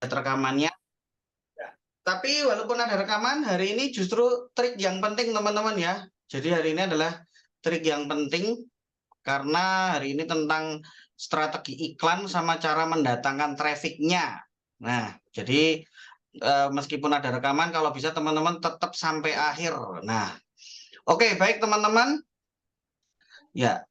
rekamannya. Tapi walaupun ada rekaman, hari ini justru trik yang penting teman-teman ya. Jadi hari ini adalah trik yang penting karena hari ini tentang strategi iklan sama cara mendatangkan trafficnya. Nah, jadi meskipun ada rekaman, kalau bisa teman-teman tetap sampai akhir. Nah, oke, baik teman-teman. Ya,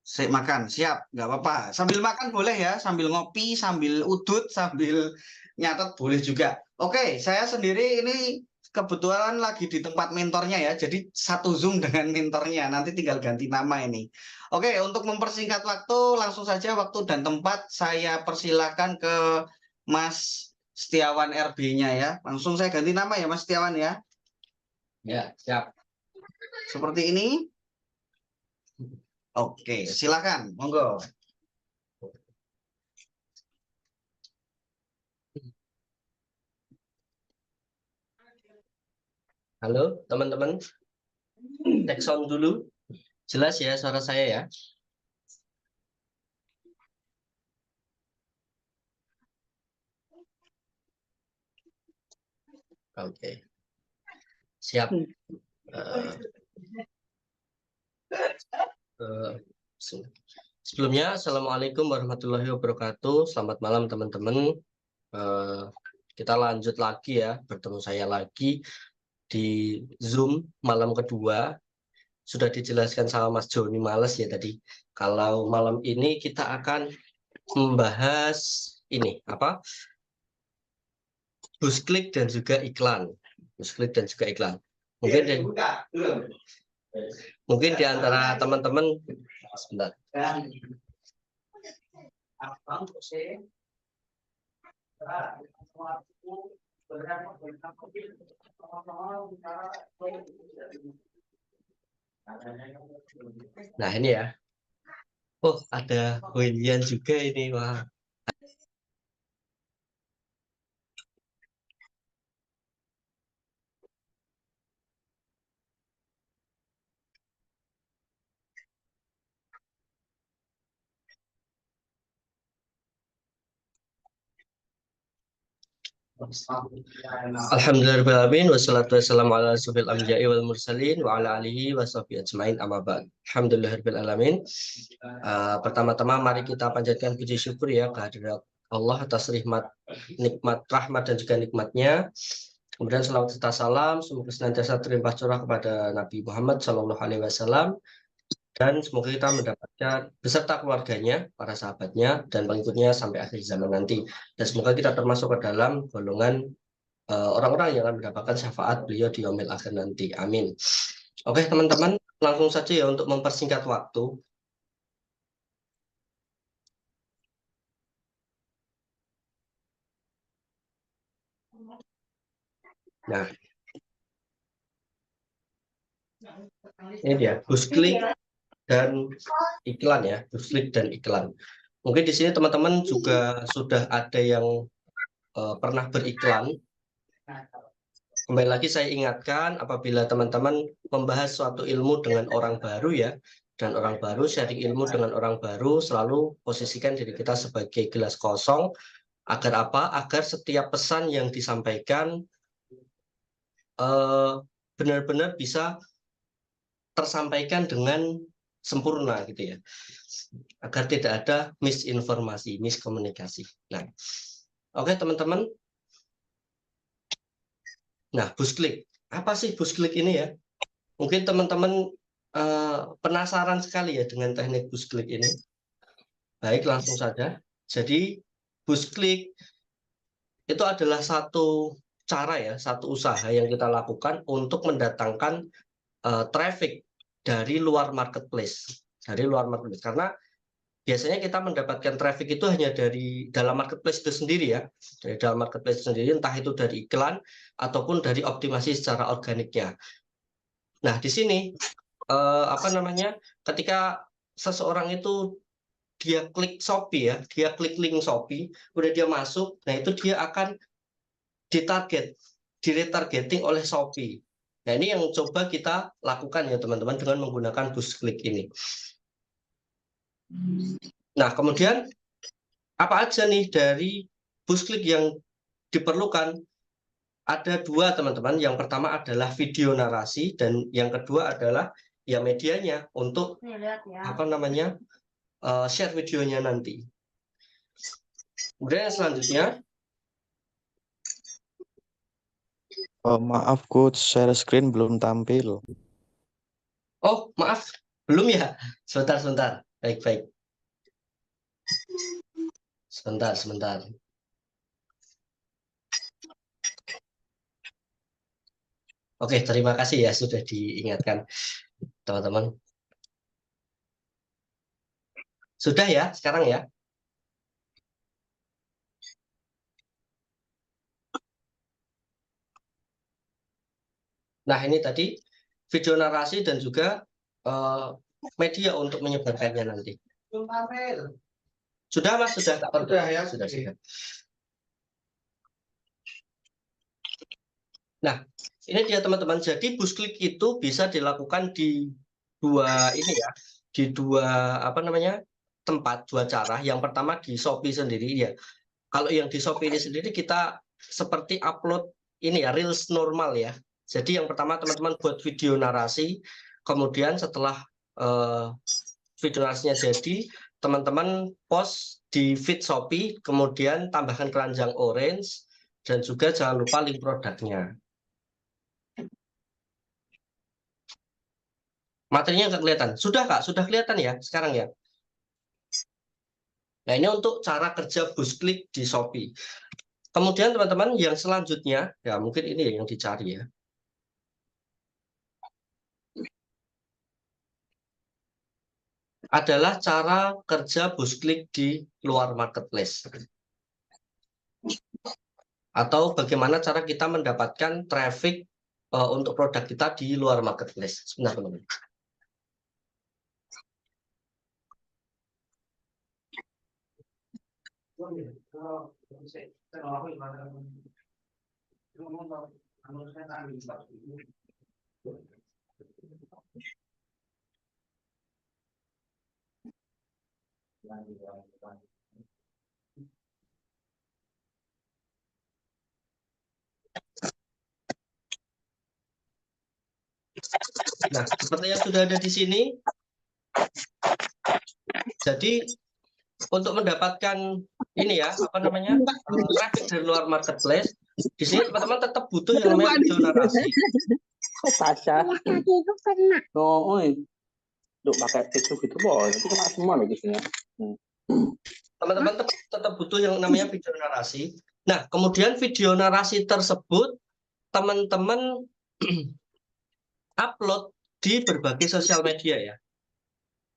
saya makan, siap, nggak apa-apa. Sambil makan boleh ya, sambil ngopi, sambil udut, sambil nyatet boleh juga. Oke, saya sendiri ini kebetulan lagi di tempat mentornya ya, jadi satu Zoom dengan mentornya, nanti tinggal ganti nama ini. Oke, untuk mempersingkat waktu, langsung saja waktu dan tempat saya persilakan ke Mas Setiawan RB-nya ya. Langsung saya ganti nama ya Mas Setiawan ya. Ya, siap. Seperti ini. Oke, silakan, monggo. Halo teman-teman, take sound dulu. Jelas ya suara saya ya? Oke, siap. Sebelumnya, Assalamualaikum warahmatullahi wabarakatuh. Selamat malam teman-teman. Kita lanjut lagi ya, bertemu saya lagi di Zoom malam kedua. Sudah dijelaskan sama Mas Joni Males ya tadi. Kalau malam ini kita akan membahas ini apa? Busklik dan juga iklan. Busklik dan juga iklan. Mungkin di antara teman-teman sebentar. Nah ini ya. Oh ada William juga ini, wah. Alhamdulillahirrahmanirrahim. Wassalatu wassalamu ala asyrofil anbiya'i wal mursalin wa ala alihi wa sahbihi ajmain amma ba'd. Alhamdulillahirrahmanirrahim. Pertama-tama mari kita panjatkan puji syukur ya kehadirat Allah atas nikmat rahmat dan juga nikmatnya. Kemudian selawat serta salam semoga senantiasa terlimpah curah kepada Nabi Muhammad SAW, dan semoga kita mendapatkan beserta keluarganya, para sahabatnya, dan pengikutnya sampai akhir zaman nanti. Dan semoga kita termasuk ke dalam golongan orang-orang yang akan mendapatkan syafaat beliau di yaumil akhir nanti. Amin. Oke teman-teman, langsung saja ya untuk mempersingkat waktu. Nah, ini dia busklik dan iklan ya, busklik dan iklan. Mungkin di sini teman-teman juga sudah ada yang pernah beriklan. Kembali lagi saya ingatkan, apabila teman-teman membahas suatu ilmu dengan orang baru ya, dan orang baru sharing ilmu dengan orang baru, selalu posisikan diri kita sebagai gelas kosong. Agar apa? Agar setiap pesan yang disampaikan benar-benar bisa tersampaikan dengan sempurna gitu ya. Agar tidak ada misinformasi, miskomunikasi. Nah, oke teman-teman. Nah, busklik. Apa sih busklik ini ya? Mungkin teman-teman penasaran sekali ya dengan teknik busklik ini. Baik, langsung saja. Jadi, busklik itu adalah satu cara ya, satu usaha yang kita lakukan untuk mendatangkan traffic dari luar marketplace. Dari luar marketplace. Karena biasanya kita mendapatkan traffic itu hanya dari dalam marketplace itu sendiri ya. Dari dalam marketplace itu sendiri, entah itu dari iklan ataupun dari optimasi secara organiknya. Nah, di sini ketika seseorang itu dia klik Shopee ya, dia klik link Shopee, udah dia masuk, nah itu dia akan diretargeting oleh Shopee. Nah, ini yang coba kita lakukan ya teman-teman dengan menggunakan busklik ini. Nah, kemudian apa aja nih dari boost click yang diperlukan ada dua, teman-teman. Yang pertama adalah video narasi, dan yang kedua adalah ya medianya untuk apa namanya share videonya nanti. Kemudian yang selanjutnya, Maaf coach, share screen belum tampil. oh maaf, belum ya? Sebentar. Baik. Sebentar. Oke, terima kasih ya sudah diingatkan, teman-teman. Sudah ya sekarang ya? Nah, ini tadi video narasi dan juga media untuk menyebarkannya nanti. Sudah, Mas? Sudah ya? Sudah. Nah, ini dia teman-teman. Jadi boost click itu bisa dilakukan di dua ini ya, di dua apa namanya tempat, dua cara. Yang pertama di Shopee sendiri ya. Kalau yang di Shopee ini sendiri kita seperti upload ini ya, reels normal ya. Jadi yang pertama teman-teman buat video narasi, kemudian setelah video narasinya jadi, teman-teman post di feed Shopee, kemudian tambahkan keranjang orange, dan juga jangan lupa link produknya. Materinya nggak kelihatan. Sudah, Kak? Sudah kelihatan ya sekarang ya? Nah, ini untuk cara kerja boost click di Shopee. Kemudian teman-teman yang selanjutnya, ya mungkin ini yang dicari ya. Adalah cara kerja boost click di luar marketplace. Atau bagaimana cara kita mendapatkan traffic untuk produk kita di luar marketplace. Sebentar, teman-teman. Nah, seperti yang sudah ada di sini. Jadi untuk mendapatkan ini ya, apa namanya, traffic dari luar marketplace, di sini teman-teman tetap butuh yang namanya video narasi. Sasha. Itu kena. Oh, Duk pakai itu gitu boy, itu kena semua loh biasanya. Teman-teman tetap butuh yang namanya video narasi. Nah, kemudian video narasi tersebut teman-teman upload di berbagai sosial media ya.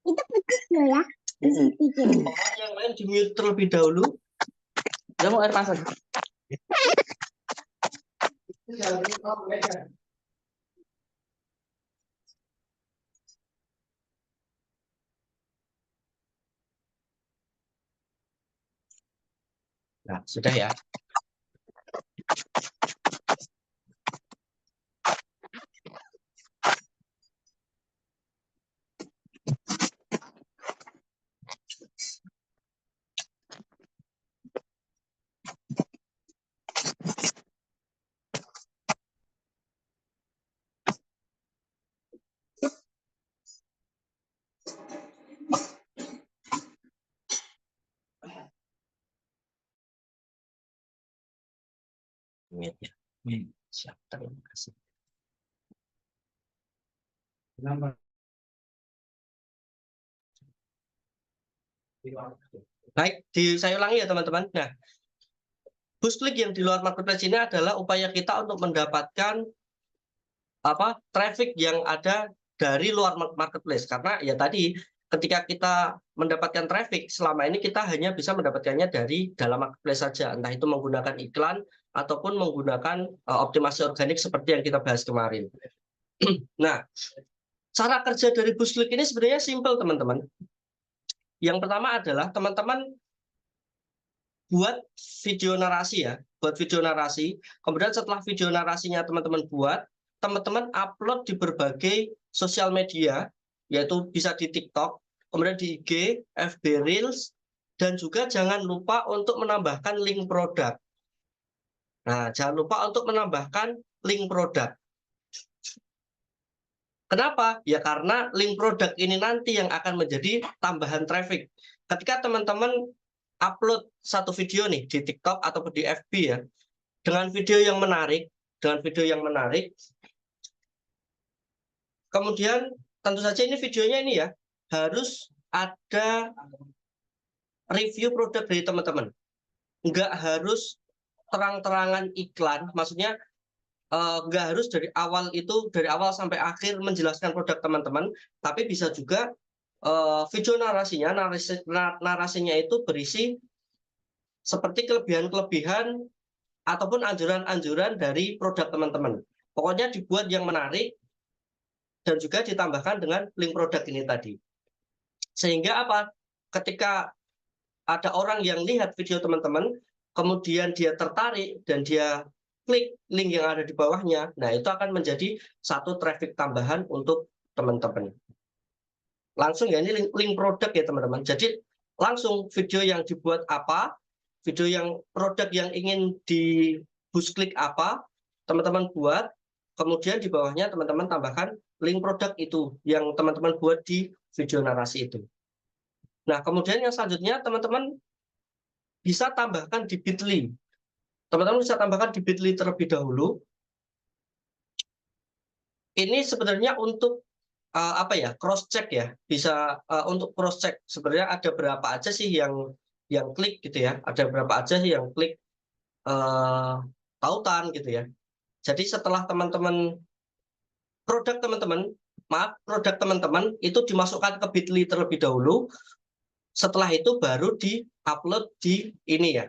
Itu pedes ya. Orang yang lain di mute terlebih dahulu. Dia mau air panas. Nah, sudah ya. Siap, terima kasih. Baik, saya ulangi ya teman-teman. Nah, boost click yang di luar marketplace ini adalah upaya kita untuk mendapatkan traffic yang ada dari luar marketplace. Karena ya tadi ketika kita mendapatkan traffic, selama ini kita hanya bisa mendapatkannya dari dalam marketplace saja, entah itu menggunakan iklan ataupun menggunakan optimasi organik seperti yang kita bahas kemarin. Nah, cara kerja dari boost click ini sebenarnya simple, teman-teman. Yang pertama adalah teman-teman buat video narasi ya, kemudian setelah video narasinya teman-teman buat, teman-teman upload di berbagai sosial media, yaitu bisa di TikTok, kemudian di IG, FB Reels, Dan juga jangan lupa untuk menambahkan link produk. Nah, jangan lupa untuk menambahkan link produk. Kenapa? Ya karena link produk ini nanti yang akan menjadi tambahan traffic. Ketika teman-teman upload satu video nih di TikTok ataupun di FB ya, dengan video yang menarik, kemudian tentu saja ini videonya ini ya, harus ada review produk dari teman-teman. Nggak harus terang-terangan iklan, maksudnya nggak harus dari awal sampai akhir menjelaskan produk teman-teman, tapi bisa juga video narasinya itu berisi seperti kelebihan-kelebihan ataupun anjuran-anjuran dari produk teman-teman. Pokoknya dibuat yang menarik dan juga ditambahkan dengan link produk ini tadi. Sehingga apa? Ketika ada orang yang lihat video teman-teman, kemudian dia tertarik dan dia klik link yang ada di bawahnya, nah itu akan menjadi satu traffic tambahan untuk teman-teman. Langsung ya, ini link produk ya teman-teman. Jadi langsung video yang dibuat apa, video yang produk yang ingin di boost klik apa, teman-teman buat, kemudian di bawahnya teman-teman tambahkan link produk itu yang teman-teman buat di video narasi itu. Nah, kemudian yang selanjutnya teman-teman bisa tambahkan di Bitly. Teman-teman bisa tambahkan di Bitly terlebih dahulu. Ini sebenarnya untuk apa ya, cross check ya, bisa untuk cross check sebenarnya ada berapa aja sih yang klik gitu ya, ada berapa aja sih yang klik tautan gitu ya. Jadi setelah produk teman-teman itu dimasukkan ke Bitly terlebih dahulu, setelah itu baru di-upload di ini ya,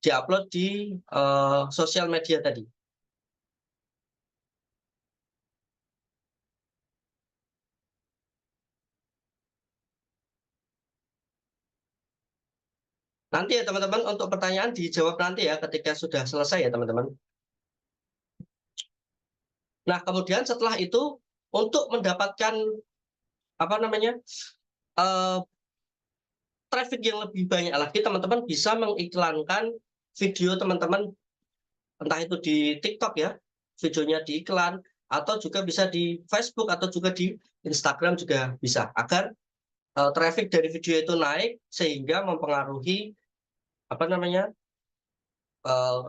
di-upload di sosial media tadi. Nanti ya teman-teman, untuk pertanyaan dijawab nanti ya ketika sudah selesai ya teman-teman. Nah, kemudian setelah itu untuk mendapatkan apa namanya traffic yang lebih banyak lagi, teman-teman bisa mengiklankan video teman-teman, entah itu di TikTok ya, videonya diiklan, atau juga bisa di Facebook atau juga di Instagram juga bisa, agar traffic dari video itu naik sehingga mempengaruhi apa namanya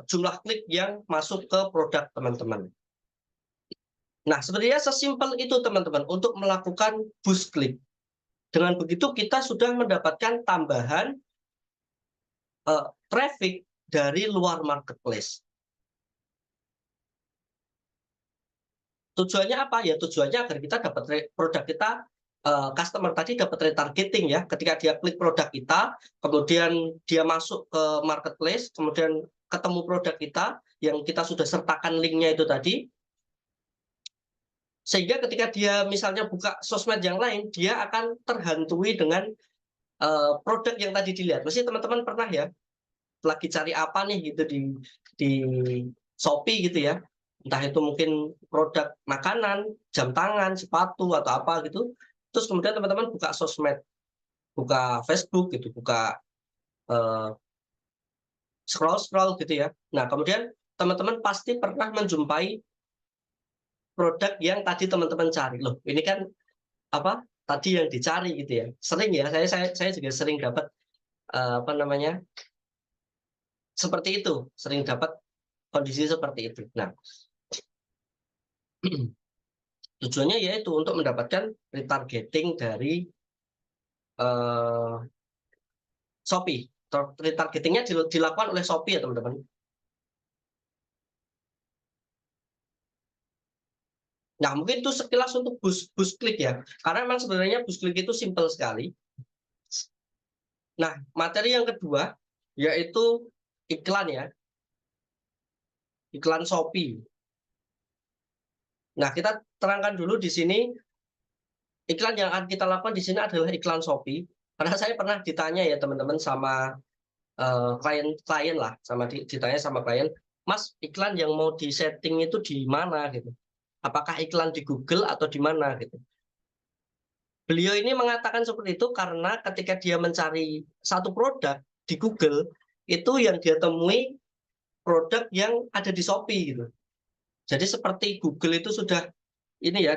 jumlah klik yang masuk ke produk teman-teman. Nah, sebenarnya sesimpel itu teman-teman untuk melakukan boost klik. Dengan begitu kita sudah mendapatkan tambahan traffic dari luar marketplace. Tujuannya apa? Ya tujuannya agar kita dapat produk kita, customer tadi dapat retargeting ya. Ketika dia klik produk kita, kemudian dia masuk ke marketplace, kemudian ketemu produk kita yang kita sudah sertakan linknya itu tadi, sehingga ketika dia misalnya buka sosmed yang lain, dia akan terhantui dengan produk yang tadi dilihat. Mesti teman-teman pernah ya, lagi cari apa nih gitu di Shopee gitu ya, entah itu mungkin produk makanan, jam tangan, sepatu atau apa gitu, terus kemudian teman-teman buka sosmed, buka Facebook gitu, buka scroll gitu ya. Nah, kemudian teman-teman pasti pernah menjumpai produk yang tadi teman-teman cari. Loh, ini kan apa tadi yang dicari gitu ya. Sering ya, saya juga sering dapat apa namanya seperti itu, sering dapat kondisi seperti itu. Nah, tujuannya yaitu untuk mendapatkan retargeting dari Shopee. Retargetingnya dilakukan oleh Shopee ya teman-teman. Nah, mungkin itu sekilas untuk boost klik ya. Karena memang sebenarnya boost klik itu simpel sekali. Nah, materi yang kedua yaitu iklan ya. Iklan Shopee. Nah, kita terangkan dulu di sini iklan yang akan kita lakukan di sini adalah iklan Shopee. Karena saya pernah ditanya ya teman-teman sama klien lah, ditanya sama klien, Mas, iklan yang mau di setting itu di mana gitu? Apakah iklan di Google atau di mana gitu? Beliau ini mengatakan seperti itu karena ketika dia mencari satu produk di Google, itu yang dia temui produk yang ada di Shopee gitu. Jadi seperti Google itu sudah ini ya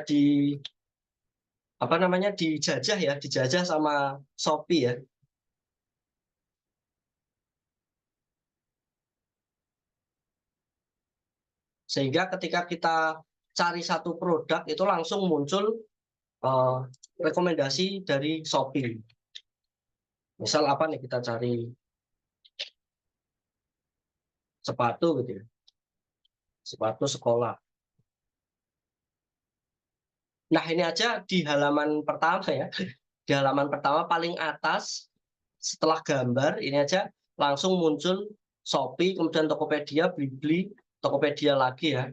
dijajah sama Shopee ya. Sehingga ketika kita cari satu produk itu langsung muncul rekomendasi dari Shopee. Misal apa nih, kita cari sepatu gitu ya. Sepatu sekolah. Nah, ini aja di halaman pertama ya. Di halaman pertama paling atas setelah gambar ini aja langsung muncul Shopee, kemudian Tokopedia, Blibli, Tokopedia lagi ya.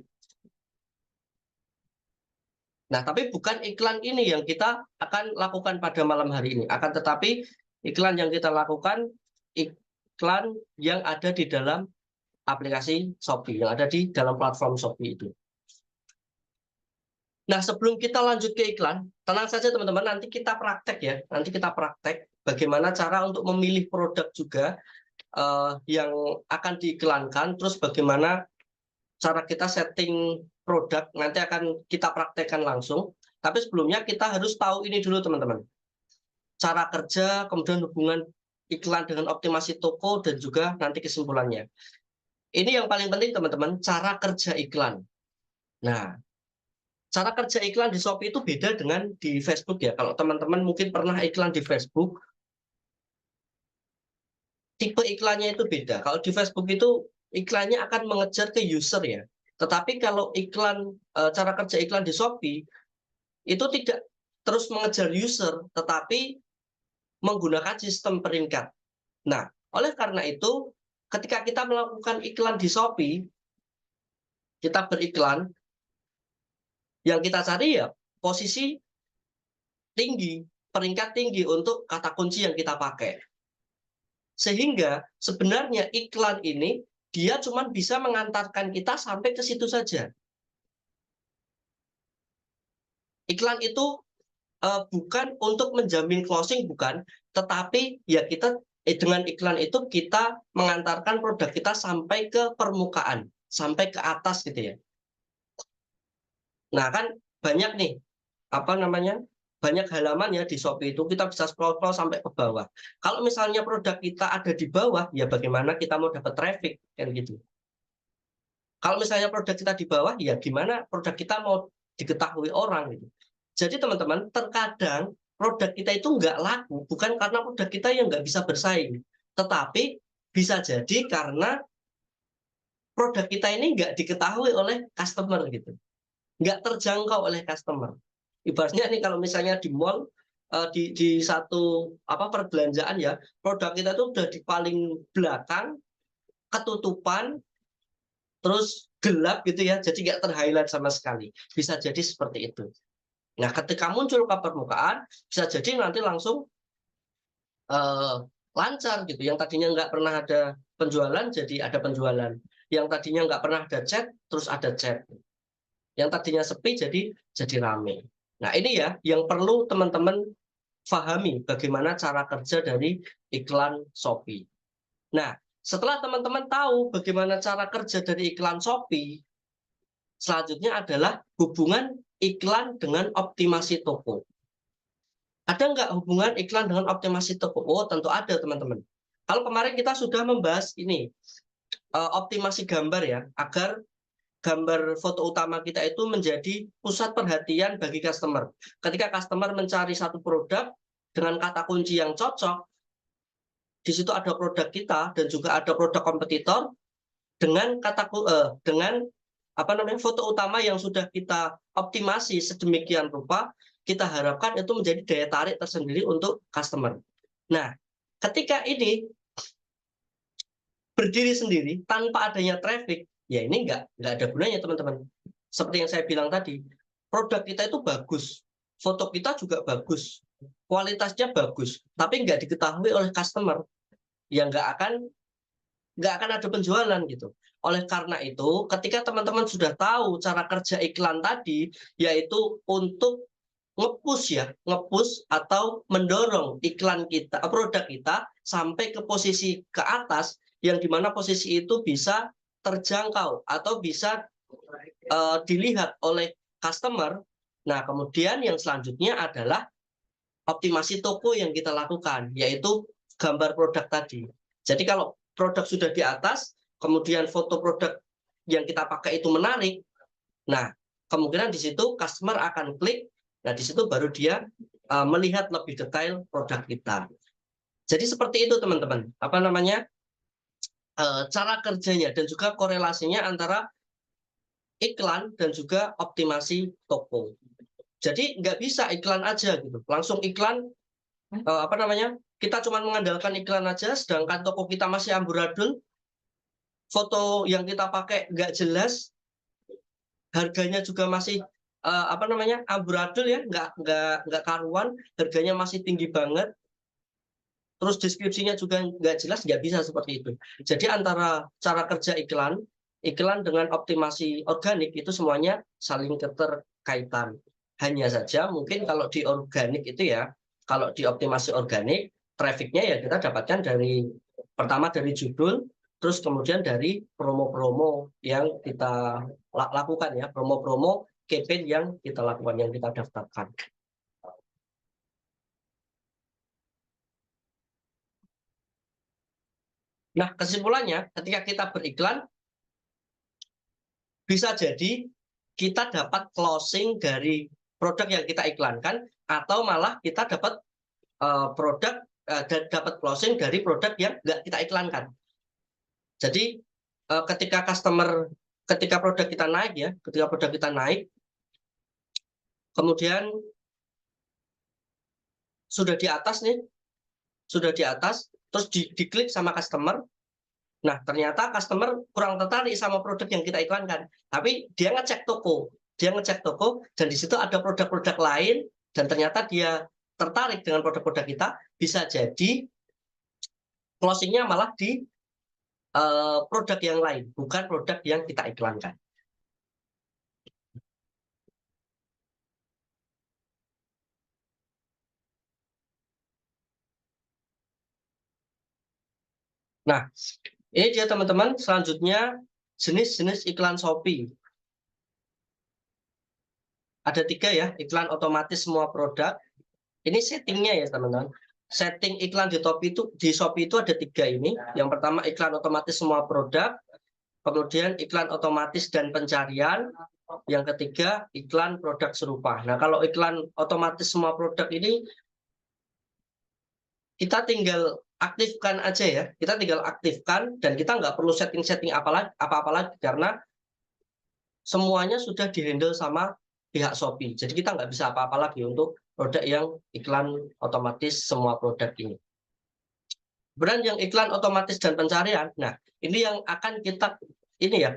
Nah, tapi bukan iklan ini yang kita akan lakukan pada malam hari ini. Akan tetapi iklan yang kita lakukan, iklan yang ada di dalam aplikasi Shopee, yang ada di dalam platform Shopee itu. Nah, sebelum kita lanjut ke iklan, tenang saja teman-teman, nanti kita praktek ya. Nanti kita praktek bagaimana cara untuk memilih produk juga yang akan diiklankan, terus bagaimana cara kita setting produk, nanti akan kita praktekkan langsung. Tapi sebelumnya kita harus tahu ini dulu teman-teman. Cara kerja, kemudian hubungan iklan dengan optimasi toko, dan juga nanti kesimpulannya. Ini yang paling penting teman-teman, cara kerja iklan. Nah, cara kerja iklan di Shopee itu beda dengan di Facebook ya. Kalau teman-teman mungkin pernah iklan di Facebook, tipe iklannya itu beda. Kalau di Facebook itu iklannya akan mengejar ke user ya. Tetapi kalau iklan cara kerja iklan di Shopee itu tidak terus mengejar user, tetapi menggunakan sistem peringkat. Nah, oleh karena itu, ketika kita melakukan iklan di Shopee, kita beriklan, yang kita cari ya posisi tinggi, peringkat tinggi untuk kata kunci yang kita pakai. Sehingga sebenarnya iklan ini dia cuma bisa mengantarkan kita sampai ke situ saja. Iklan itu bukan untuk menjamin closing, bukan, tetapi ya kita dengan iklan itu kita mengantarkan produk kita sampai ke permukaan, sampai ke atas gitu ya. Nah, kan banyak nih banyak halaman ya di Shopee itu, kita bisa scroll sampai ke bawah. Kalau misalnya produk kita ada di bawah, ya bagaimana kita mau dapat traffic kan gitu. Kalau misalnya produk kita di bawah, ya gimana produk kita mau diketahui orang gitu. Jadi teman-teman, terkadang produk kita itu nggak laku bukan karena produk kita yang nggak bisa bersaing, tetapi bisa jadi karena produk kita ini nggak diketahui oleh customer gitu, nggak terjangkau oleh customer. Ibaratnya nih kalau misalnya di mall, di satu perbelanjaan ya, produk kita tuh udah di paling belakang, ketutupan, terus gelap gitu ya, jadi nggak terhighlight sama sekali. Bisa jadi seperti itu. Nah, ketika muncul ke permukaan, bisa jadi nanti langsung lancar gitu. Yang tadinya nggak pernah ada penjualan, jadi ada penjualan. Yang tadinya nggak pernah ada chat, terus ada chat. Yang tadinya sepi, jadi rame. Nah, ini ya yang perlu teman-teman pahami bagaimana cara kerja dari iklan Shopee. Nah, setelah teman-teman tahu bagaimana cara kerja dari iklan Shopee, selanjutnya adalah hubungan iklan dengan optimasi toko. Ada nggak hubungan iklan dengan optimasi toko? Oh, tentu ada, teman-teman. Kalau kemarin kita sudah membahas ini, optimasi gambar ya, agar gambar foto utama kita itu menjadi pusat perhatian bagi customer. Ketika customer mencari satu produk dengan kata kunci yang cocok, di situ ada produk kita dan juga ada produk kompetitor dengan foto utama yang sudah kita optimasi sedemikian rupa, kita harapkan itu menjadi daya tarik tersendiri untuk customer. Nah, ketika ini berdiri sendiri tanpa adanya traffic, ya ini nggak ada gunanya teman-teman. Seperti yang saya bilang tadi, produk kita itu bagus, foto kita juga bagus, kualitasnya bagus, tapi nggak diketahui oleh customer, ya nggak akan ada penjualan gitu. Oleh karena itu, ketika teman-teman sudah tahu cara kerja iklan tadi, yaitu untuk ngepush atau mendorong iklan kita, produk kita sampai ke posisi ke atas yang dimana posisi itu bisa terjangkau atau bisa dilihat oleh customer. Nah, kemudian yang selanjutnya adalah optimasi toko yang kita lakukan, yaitu gambar produk tadi. Jadi kalau produk sudah di atas, kemudian foto produk yang kita pakai itu menarik, nah kemungkinan di situ customer akan klik, nah di situ baru dia melihat lebih detail produk kita. Jadi seperti itu teman-teman, apa namanya, cara kerjanya dan juga korelasinya antara iklan dan juga optimasi toko. Jadi nggak bisa iklan aja gitu, langsung iklan, apa namanya, kita cuma mengandalkan iklan aja, sedangkan toko kita masih amburadul, foto yang kita pakai nggak jelas, harganya juga masih apa namanya, amburadul ya, nggak karuan, harganya masih tinggi banget, terus deskripsinya juga nggak jelas, nggak bisa seperti itu. Jadi antara cara kerja iklan dengan optimasi organik itu semuanya saling keterkaitan. Hanya saja mungkin kalau di organik itu ya, kalau di optimasi organik, trafficnya ya kita dapatkan dari, pertama dari judul, terus kemudian dari promo-promo yang kita lakukan ya, promo-promo campaign yang kita lakukan, yang kita daftarkan. Nah, kesimpulannya ketika kita beriklan, bisa jadi kita dapat closing dari produk yang kita iklankan, atau malah kita dapat dapat closing dari produk yang nggak kita iklankan. Jadi ketika produk kita naik ya, ketika produk kita naik, kemudian sudah di atas nih, terus diklik sama customer. Nah, ternyata customer kurang tertarik sama produk yang kita iklankan, tapi dia ngecek toko, dan di situ ada produk-produk lain, dan ternyata dia tertarik dengan produk-produk kita, bisa jadi closingnya malah di produk yang lain, bukan produk yang kita iklankan. Nah, ini dia teman-teman, selanjutnya jenis-jenis iklan Shopee. Ada 3 ya, iklan otomatis semua produk. Ini settingnya ya teman-teman. Setting iklan di Shopee itu ada 3 ini. Yang pertama iklan otomatis semua produk, kemudian iklan otomatis dan pencarian, yang ketiga iklan produk serupa. Nah, kalau iklan otomatis semua produk ini kita tinggal aktifkan aja ya, kita tinggal aktifkan dan kita nggak perlu setting-setting apa-apa lagi karena semuanya sudah dihandle sama pihak Shopee. Jadi kita nggak bisa apa-apa lagi untuk produk yang iklan otomatis semua produk ini. Kemudian yang iklan otomatis dan pencarian, nah ini yang akan kita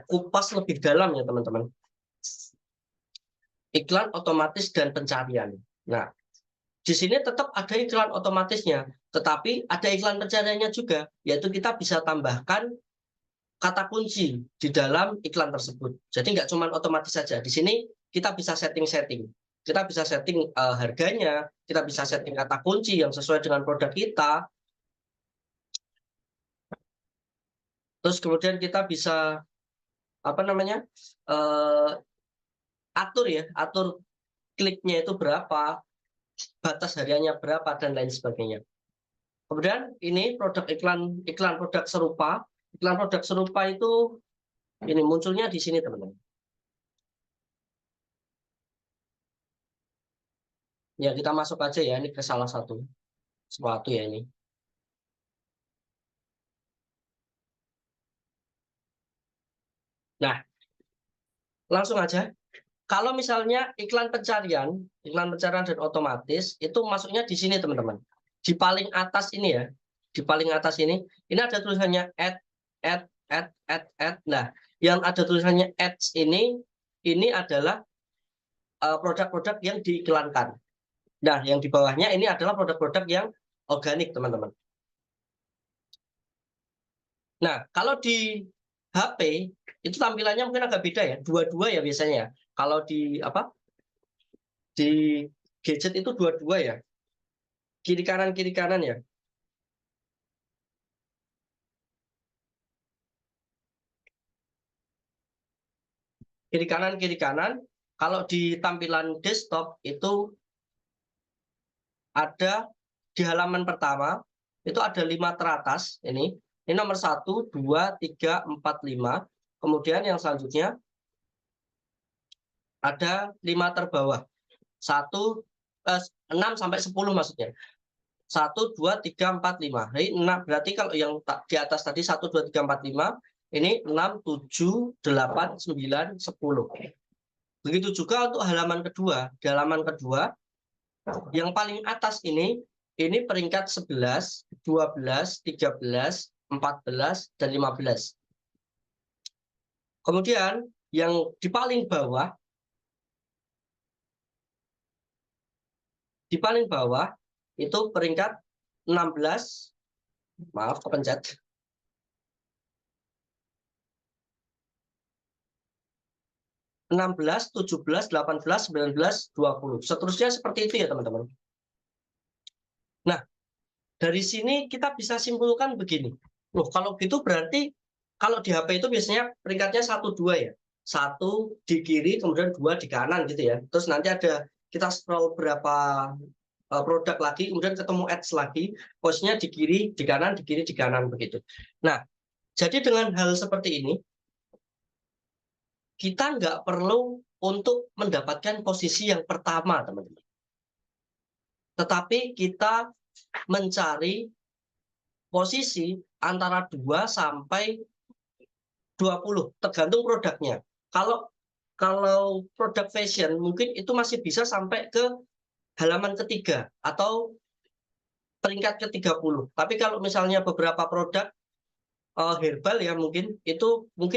kupas lebih dalam ya teman-teman. Iklan otomatis dan pencarian. Nah, di sini tetap ada iklan otomatisnya, tetapi ada iklan pencariannya juga, yaitu kita bisa tambahkan kata kunci di dalam iklan tersebut. Jadi nggak cuma otomatis saja. Di sini kita bisa setting-setting. Kita bisa setting harganya, kita bisa setting kata kunci yang sesuai dengan produk kita. Terus kemudian kita bisa atur kliknya itu berapa, batas hariannya berapa, dan lain sebagainya. Kemudian ini iklan produk serupa. Iklan produk serupa itu ini munculnya di sini teman-teman. Ya kita masuk aja ya ini ke salah satu sesuatu ya ini. Nah, langsung aja. Kalau misalnya iklan pencarian dan otomatis itu masuknya di sini teman-teman. Di paling atas ini ya, di paling atas ini ada tulisannya add. Nah, yang ada tulisannya ads ini adalah produk-produk yang diiklankan. Nah, yang di bawahnya ini adalah produk-produk yang organik teman-teman. Nah, kalau di HP itu tampilannya mungkin agak beda ya, dua-dua ya biasanya. Kalau di gadget itu dua-dua ya. Kiri kanan ya. Kiri kanan. Kalau di tampilan desktop itu ada di halaman pertama itu ada 5 teratas ini nomor 1, 2, 3, 4, 5. Kemudian yang selanjutnya ada 5 terbawah 6 sampai 10 maksudnya 1, 2, 3, 4, 5. Jadi 6, berarti kalau yang di atas tadi 1, 2, 3, 4, 5 ini 6, 7, 8, 9, 10. Begitu juga untuk halaman kedua. Di halaman kedua yang paling atas ini peringkat 11, 12, 13, 14, dan 15. Kemudian yang di paling bawah itu peringkat 16, maaf kepencet. 16, 17, 18, 19, 20. Seterusnya seperti itu ya teman-teman. Nah, dari sini kita bisa simpulkan begini. Loh, kalau gitu berarti kalau di HP itu biasanya peringkatnya 1, 2 ya. 1 di kiri, kemudian 2 di kanan gitu ya. Terus nanti ada kita scroll berapa produk lagi, kemudian ketemu ads lagi, posnya di kiri, di kanan, di kiri, di kanan begitu. Nah, jadi dengan hal seperti ini, kita nggak perlu untuk mendapatkan posisi yang pertama, teman-teman. Tetapi kita mencari posisi antara 2 sampai 20, tergantung produknya. Kalau produk fashion mungkin itu masih bisa sampai ke halaman ketiga atau peringkat ke-30. Tapi kalau misalnya beberapa produk herbal ya mungkin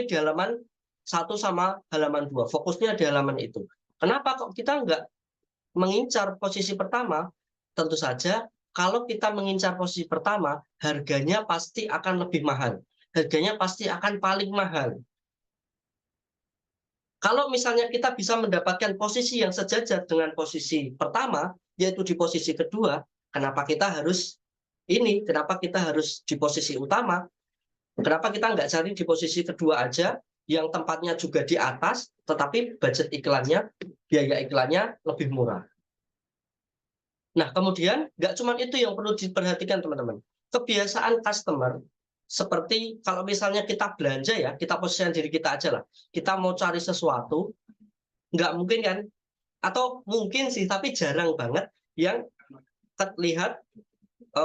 di halaman 1 sama halaman 2. Fokusnya di halaman itu. Kenapa kok kita nggak mengincar posisi pertama? Tentu saja kalau kita mengincar posisi pertama, harganya pasti akan lebih mahal. Harganya pasti akan paling mahal. Kalau misalnya kita bisa mendapatkan posisi yang sejajar dengan posisi pertama, yaitu di posisi kedua, kenapa kita harus di posisi utama? Kenapa kita nggak cari di posisi kedua aja, yang tempatnya juga di atas, tetapi budget iklannya, biaya iklannya lebih murah. Nah, kemudian nggak cuma itu yang perlu diperhatikan, teman-teman. Kebiasaan customer, seperti kalau misalnya kita belanja ya, kita posisikan diri kita aja lah. Kita mau cari sesuatu, nggak mungkin kan? Atau mungkin sih, tapi jarang banget yang lihat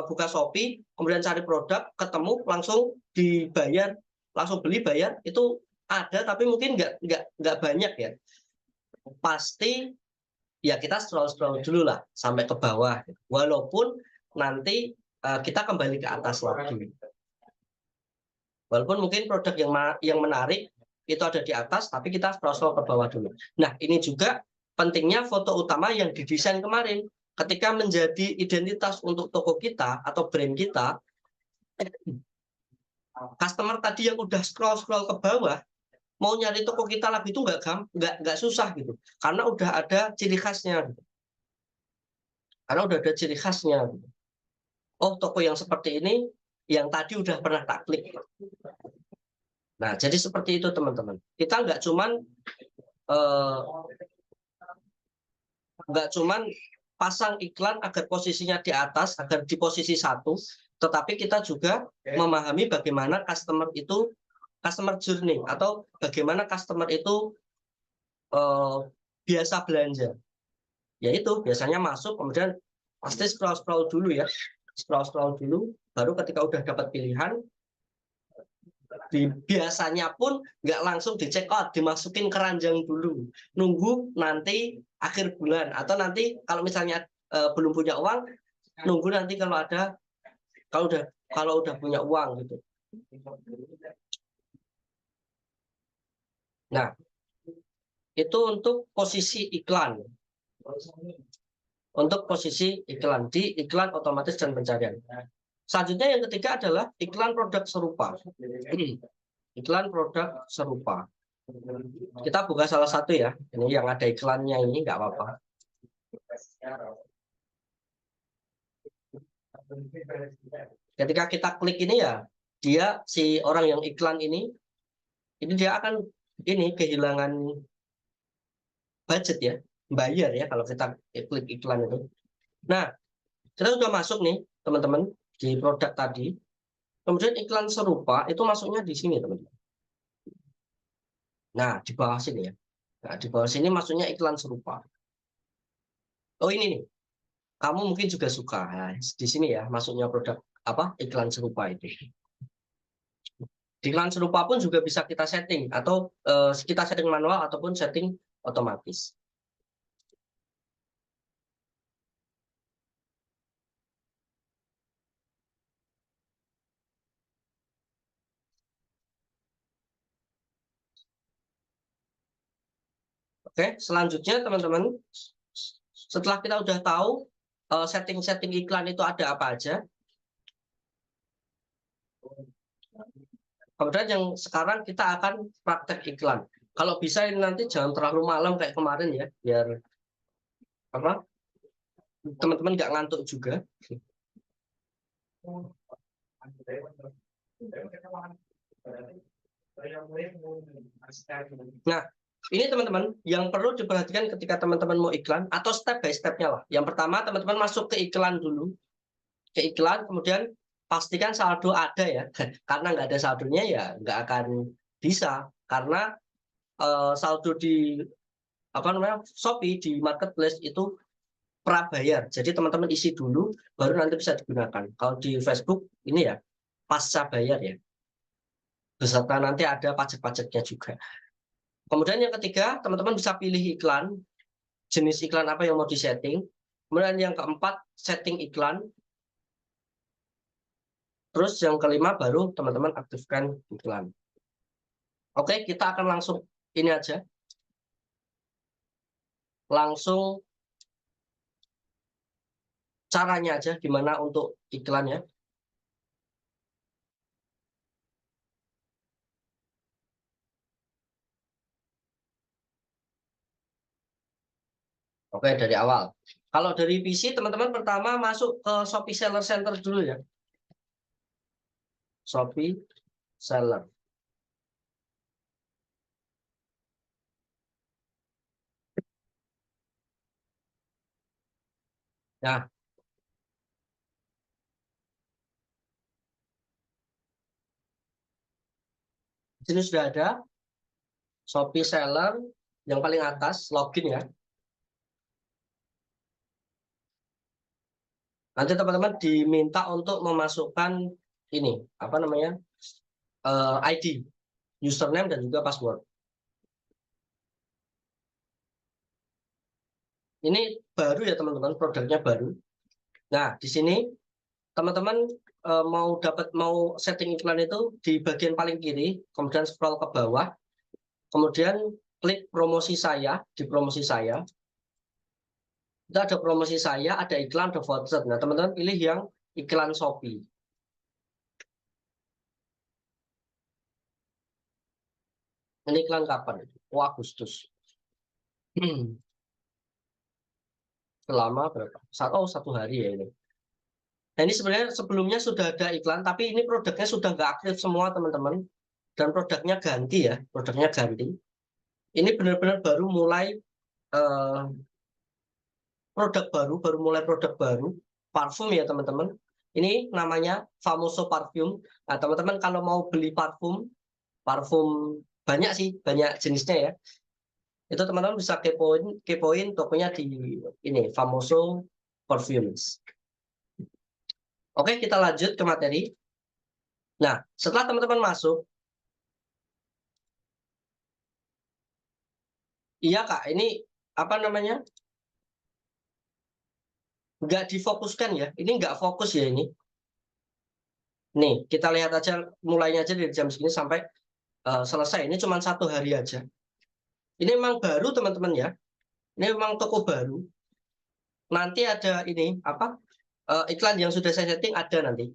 buka Shopee, kemudian cari produk, ketemu, langsung dibayar, langsung beli, bayar, itu ada, tapi mungkin nggak banyak ya. Pasti ya kita scroll dulu lah sampai ke bawah, walaupun nanti kita kembali ke atas lagi. Walaupun mungkin produk yang menarik itu ada di atas, tapi kita scroll ke bawah dulu. Nah, ini juga pentingnya foto utama yang didesain kemarin. Ketika menjadi identitas untuk toko kita atau brand kita, customer tadi yang udah scroll ke bawah, mau nyari toko kita lagi itu nggak susah gitu, karena udah ada ciri khasnya. Gitu. Karena udah ada ciri khasnya. Gitu. Oh, toko yang seperti ini, yang tadi udah pernah tak klik. Nah, jadi seperti itu teman-teman. Kita nggak cuman pasang iklan agar posisinya di atas, agar di posisi 1, tetapi kita juga memahami bagaimana customer journey atau bagaimana customer itu biasa belanja. Yaitu biasanya masuk, kemudian pasti scroll dulu ya. Scroll dulu, baru ketika udah dapat pilihan, biasanya pun nggak langsung dicek out, dimasukin keranjang dulu, nunggu nanti akhir bulan, atau nanti kalau misalnya belum punya uang, nunggu nanti kalau udah punya uang gitu. Nah, itu untuk posisi iklan. Untuk posisi iklan di iklan otomatis dan pencarian. Selanjutnya yang ketiga adalah iklan produk serupa. Iklan produk serupa. Kita buka salah satu ya. Ini yang ada iklannya ini nggak apa-apa. Ketika kita klik ini ya, dia si orang yang iklan ini dia akan ini kehilangan budget ya, bayar ya kalau kita klik iklan itu. Nah, kita sudah masuk nih teman-teman di produk tadi. Kemudian iklan serupa itu masuknya di sini teman-teman. Nah, di bawah sini ya. Nah, di bawah sini masuknya iklan serupa. Oh ini nih, kamu mungkin juga suka. Nah, di sini ya masuknya produk apa iklan serupa itu. Di iklan serupa pun juga bisa kita setting atau kita setting manual ataupun setting otomatis. Oke, selanjutnya teman-teman, setelah kita udah tahu setting-setting iklan itu ada apa aja, kemudian yang sekarang kita akan praktek iklan. Kalau bisa ini nanti jangan terlalu malam kayak kemarin ya, biar apa teman-teman nggak ngantuk juga. Nah, ini teman-teman yang perlu diperhatikan ketika teman-teman mau iklan atau step by step-nya lah. Yang pertama teman-teman masuk ke iklan dulu, ke iklan, kemudian pastikan saldo ada ya, karena nggak ada saldonya ya nggak akan bisa, karena saldo di apa namanya Shopee di marketplace itu prabayar. Jadi teman-teman isi dulu, baru nanti bisa digunakan. Kalau di Facebook ini ya pasca bayar ya, beserta nanti ada pajak-pajaknya juga. Kemudian yang ketiga, teman-teman bisa pilih iklan, jenis iklan apa yang mau disetting. Kemudian yang keempat, setting iklan. Terus yang kelima baru teman-teman aktifkan iklan. Oke, kita akan langsung ini aja. Langsung caranya aja gimana untuk iklannya. Oke, dari awal. Kalau dari PC, teman-teman pertama masuk ke Shopee Seller Center dulu ya. Shopee Seller. Nah, di sini sudah ada Shopee Seller yang paling atas, login ya. Nanti teman-teman diminta untuk memasukkan ini, apa namanya, ID, username dan juga password. Ini baru ya teman-teman, produknya baru. Nah, di sini teman-teman mau setting iklan itu di bagian paling kiri, kemudian scroll ke bawah, kemudian klik promosi saya, di promosi saya. Itu ada promosi saya, ada iklan, ada voucher. Nah, teman-teman pilih yang iklan Shopee. Ini iklan kapan? Oh, Agustus. Selama berapa? Satu hari ya ini. Nah, ini sebenarnya sebelumnya sudah ada iklan, tapi ini produknya sudah nggak aktif semua teman-teman. Dan produknya ganti ya, produknya ganti. Ini benar-benar baru mulai produk baru, mulai produk baru, parfum ya teman-teman. Ini namanya Famoso Parfum. Nah, teman-teman kalau mau beli parfum, parfum banyak sih, banyak jenisnya ya. Itu teman-teman bisa kepoin tokonya di ini Famoso Perfumes. Oke, kita lanjut ke materi. Nah, setelah teman-teman masuk, iya Kak, ini apa namanya? Nggak difokuskan ya. Ini nggak fokus ya ini. Nih, kita lihat aja mulainya aja dari jam segini sampai selesai. Ini cuma satu hari aja. Ini memang baru teman-teman ya. Ini memang toko baru. Nanti ada ini apa? Iklan yang sudah saya setting ada nanti.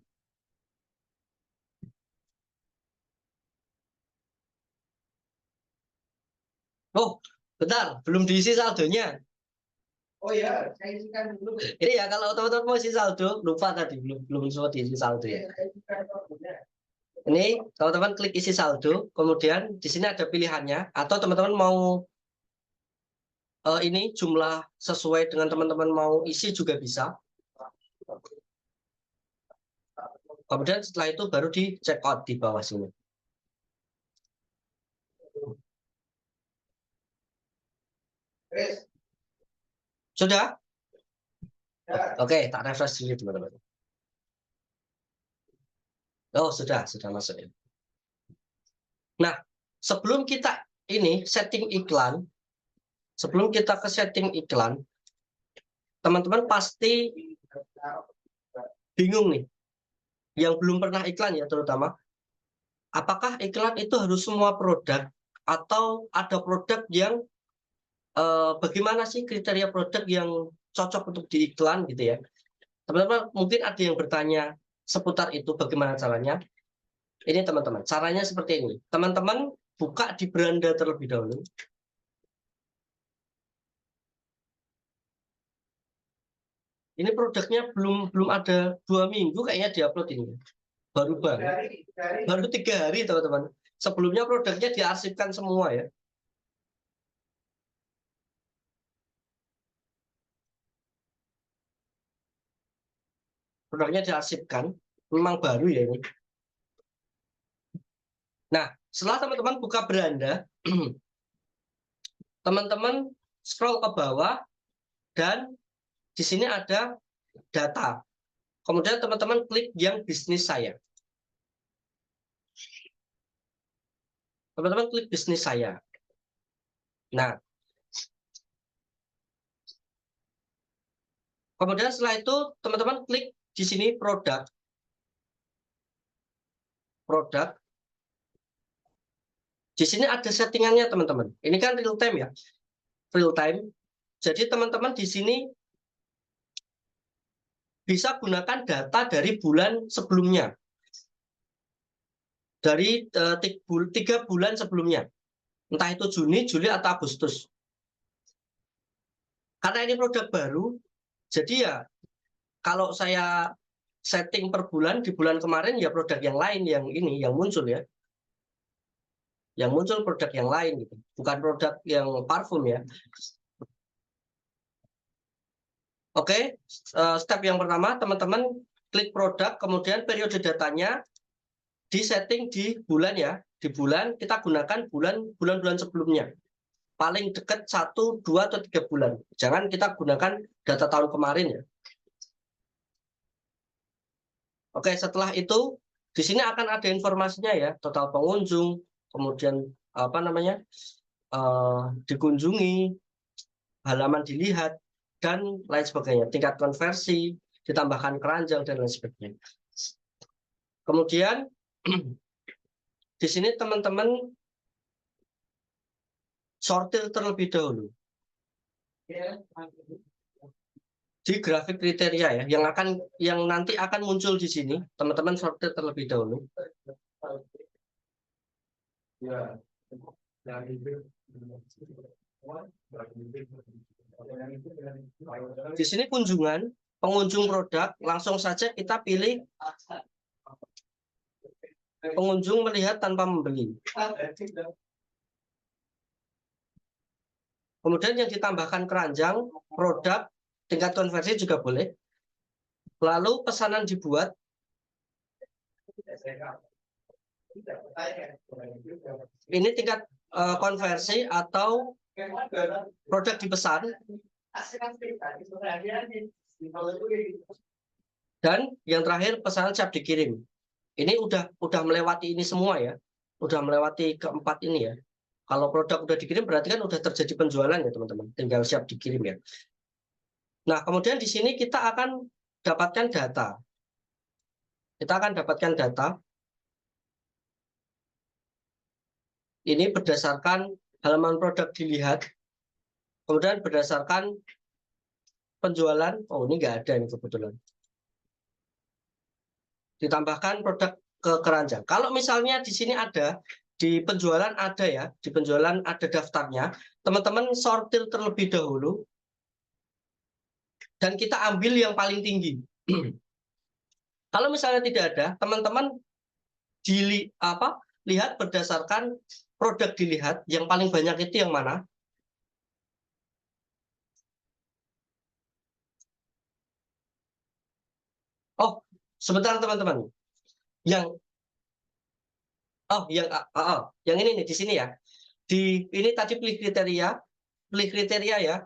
Oh, bentar, belum diisi saldonya. Oh ya, saya isikan dulu. Ini ya kalau teman-teman mau isi saldo, lupa tadi belum sempat diisi saldo ya. Ini teman-teman klik isi saldo, kemudian di sini ada pilihannya, atau teman-teman mau ini jumlah sesuai dengan teman-teman mau isi juga bisa. Kemudian setelah itu baru di check out di bawah sini. Sudah? Oke, tak refresh dulu teman-teman. Oh, sudah masuk ya. Nah, sebelum kita ini setting iklan, sebelum kita ke setting iklan, teman-teman pasti bingung nih. Yang belum pernah iklan ya terutama, apakah iklan itu harus semua produk atau ada produk yang bagaimana sih kriteria produk yang cocok untuk diiklan gitu ya. Teman-teman mungkin ada yang bertanya seputar itu bagaimana caranya. Ini teman-teman, caranya seperti ini. Teman-teman buka di beranda terlebih dahulu. Ini produknya belum ada 2 minggu kayaknya diupload ini. Baru 3 hari teman-teman. Sebelumnya produknya diarsipkan semua ya. Produknya diarsipkan, memang baru ya ini. Nah, setelah teman-teman buka beranda, teman-teman scroll ke bawah dan di sini ada data. Kemudian teman-teman klik yang bisnis saya. Teman-teman klik bisnis saya. Nah, kemudian setelah itu teman-teman klik di sini produk. Produk. Di sini ada settingannya teman-teman. Ini kan real time ya. Real time. Jadi teman-teman di sini bisa gunakan data dari bulan sebelumnya. Dari 3 bulan sebelumnya. Entah itu Juni, Juli, atau Agustus. Karena ini produk baru, jadi ya kalau saya setting per bulan, di bulan kemarin ya produk yang lain yang ini, yang muncul ya. Yang muncul produk yang lain, gitu. Bukan produk yang parfum ya. Oke, step yang pertama, teman-teman klik produk, kemudian periode datanya disetting di bulan ya. Di bulan kita gunakan bulan-bulan sebelumnya. Paling dekat 1, 2, atau 3 bulan. Jangan kita gunakan data tahun kemarin ya. Oke, setelah itu di sini akan ada informasinya ya, total pengunjung, kemudian apa namanya dikunjungi, halaman dilihat, dan lain sebagainya. Tingkat konversi, ditambahkan keranjang, dan lain sebagainya. Kemudian di sini teman-teman sortir terlebih dahulu di grafik kriteria ya, yang nanti akan muncul di sini. Teman-teman sortir terlebih dahulu. Di sini kunjungan, pengunjung produk, langsung saja kita pilih pengunjung melihat tanpa membeli. Kemudian yang ditambahkan keranjang, produk, tingkat konversi juga boleh. Lalu pesanan dibuat. Ini tingkat konversi atau produk dipesan. Dan yang terakhir pesanan siap dikirim. Ini udah melewati ini semua ya. Udah melewati keempat ini ya. Kalau produk udah dikirim berarti kan udah terjadi penjualan ya teman-teman. Tinggal siap dikirim ya. Nah, kemudian di sini kita akan dapatkan data. Kita akan dapatkan data. Ini berdasarkan halaman produk dilihat. Kemudian berdasarkan penjualan. Oh, ini nggak ada ini kebetulan. Ditambahkan produk ke keranjang. Kalau misalnya di sini ada, di penjualan ada ya, di penjualan ada daftarnya, teman-teman sortir terlebih dahulu. dan kita ambil yang paling tinggi. Kalau misalnya tidak ada, teman-teman lihat berdasarkan produk dilihat yang paling banyak itu yang mana? Oh, sebentar teman-teman. Yang yang ini nih di sini ya. Ini tadi pilih kriteria ya.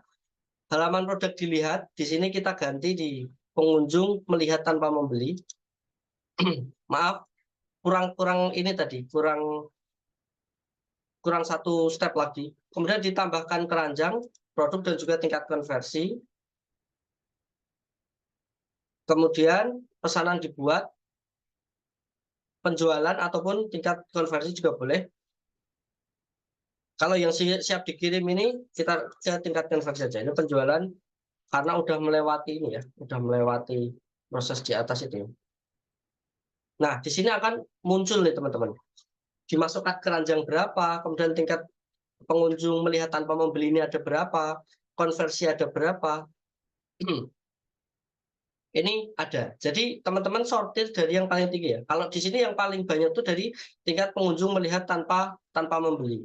Halaman produk dilihat, di sini kita ganti di pengunjung melihat tanpa membeli. Maaf, kurang ini tadi, kurang satu step lagi. Kemudian ditambahkan keranjang, produk dan juga tingkat konversi. Kemudian pesanan dibuat, penjualan ataupun tingkat konversi juga boleh. Kalau yang siap dikirim ini kita ke tingkat konversi saja. Ini penjualan karena udah melewati ini ya, udah melewati proses di atas itu. Nah, di sini akan muncul nih teman-teman. Dimasukkan keranjang berapa, kemudian tingkat pengunjung melihat tanpa membeli ini ada berapa, konversi ada berapa. Ini ada. Jadi teman-teman sortir dari yang paling tinggi ya. Kalau di sini yang paling banyak itu dari tingkat pengunjung melihat tanpa membeli.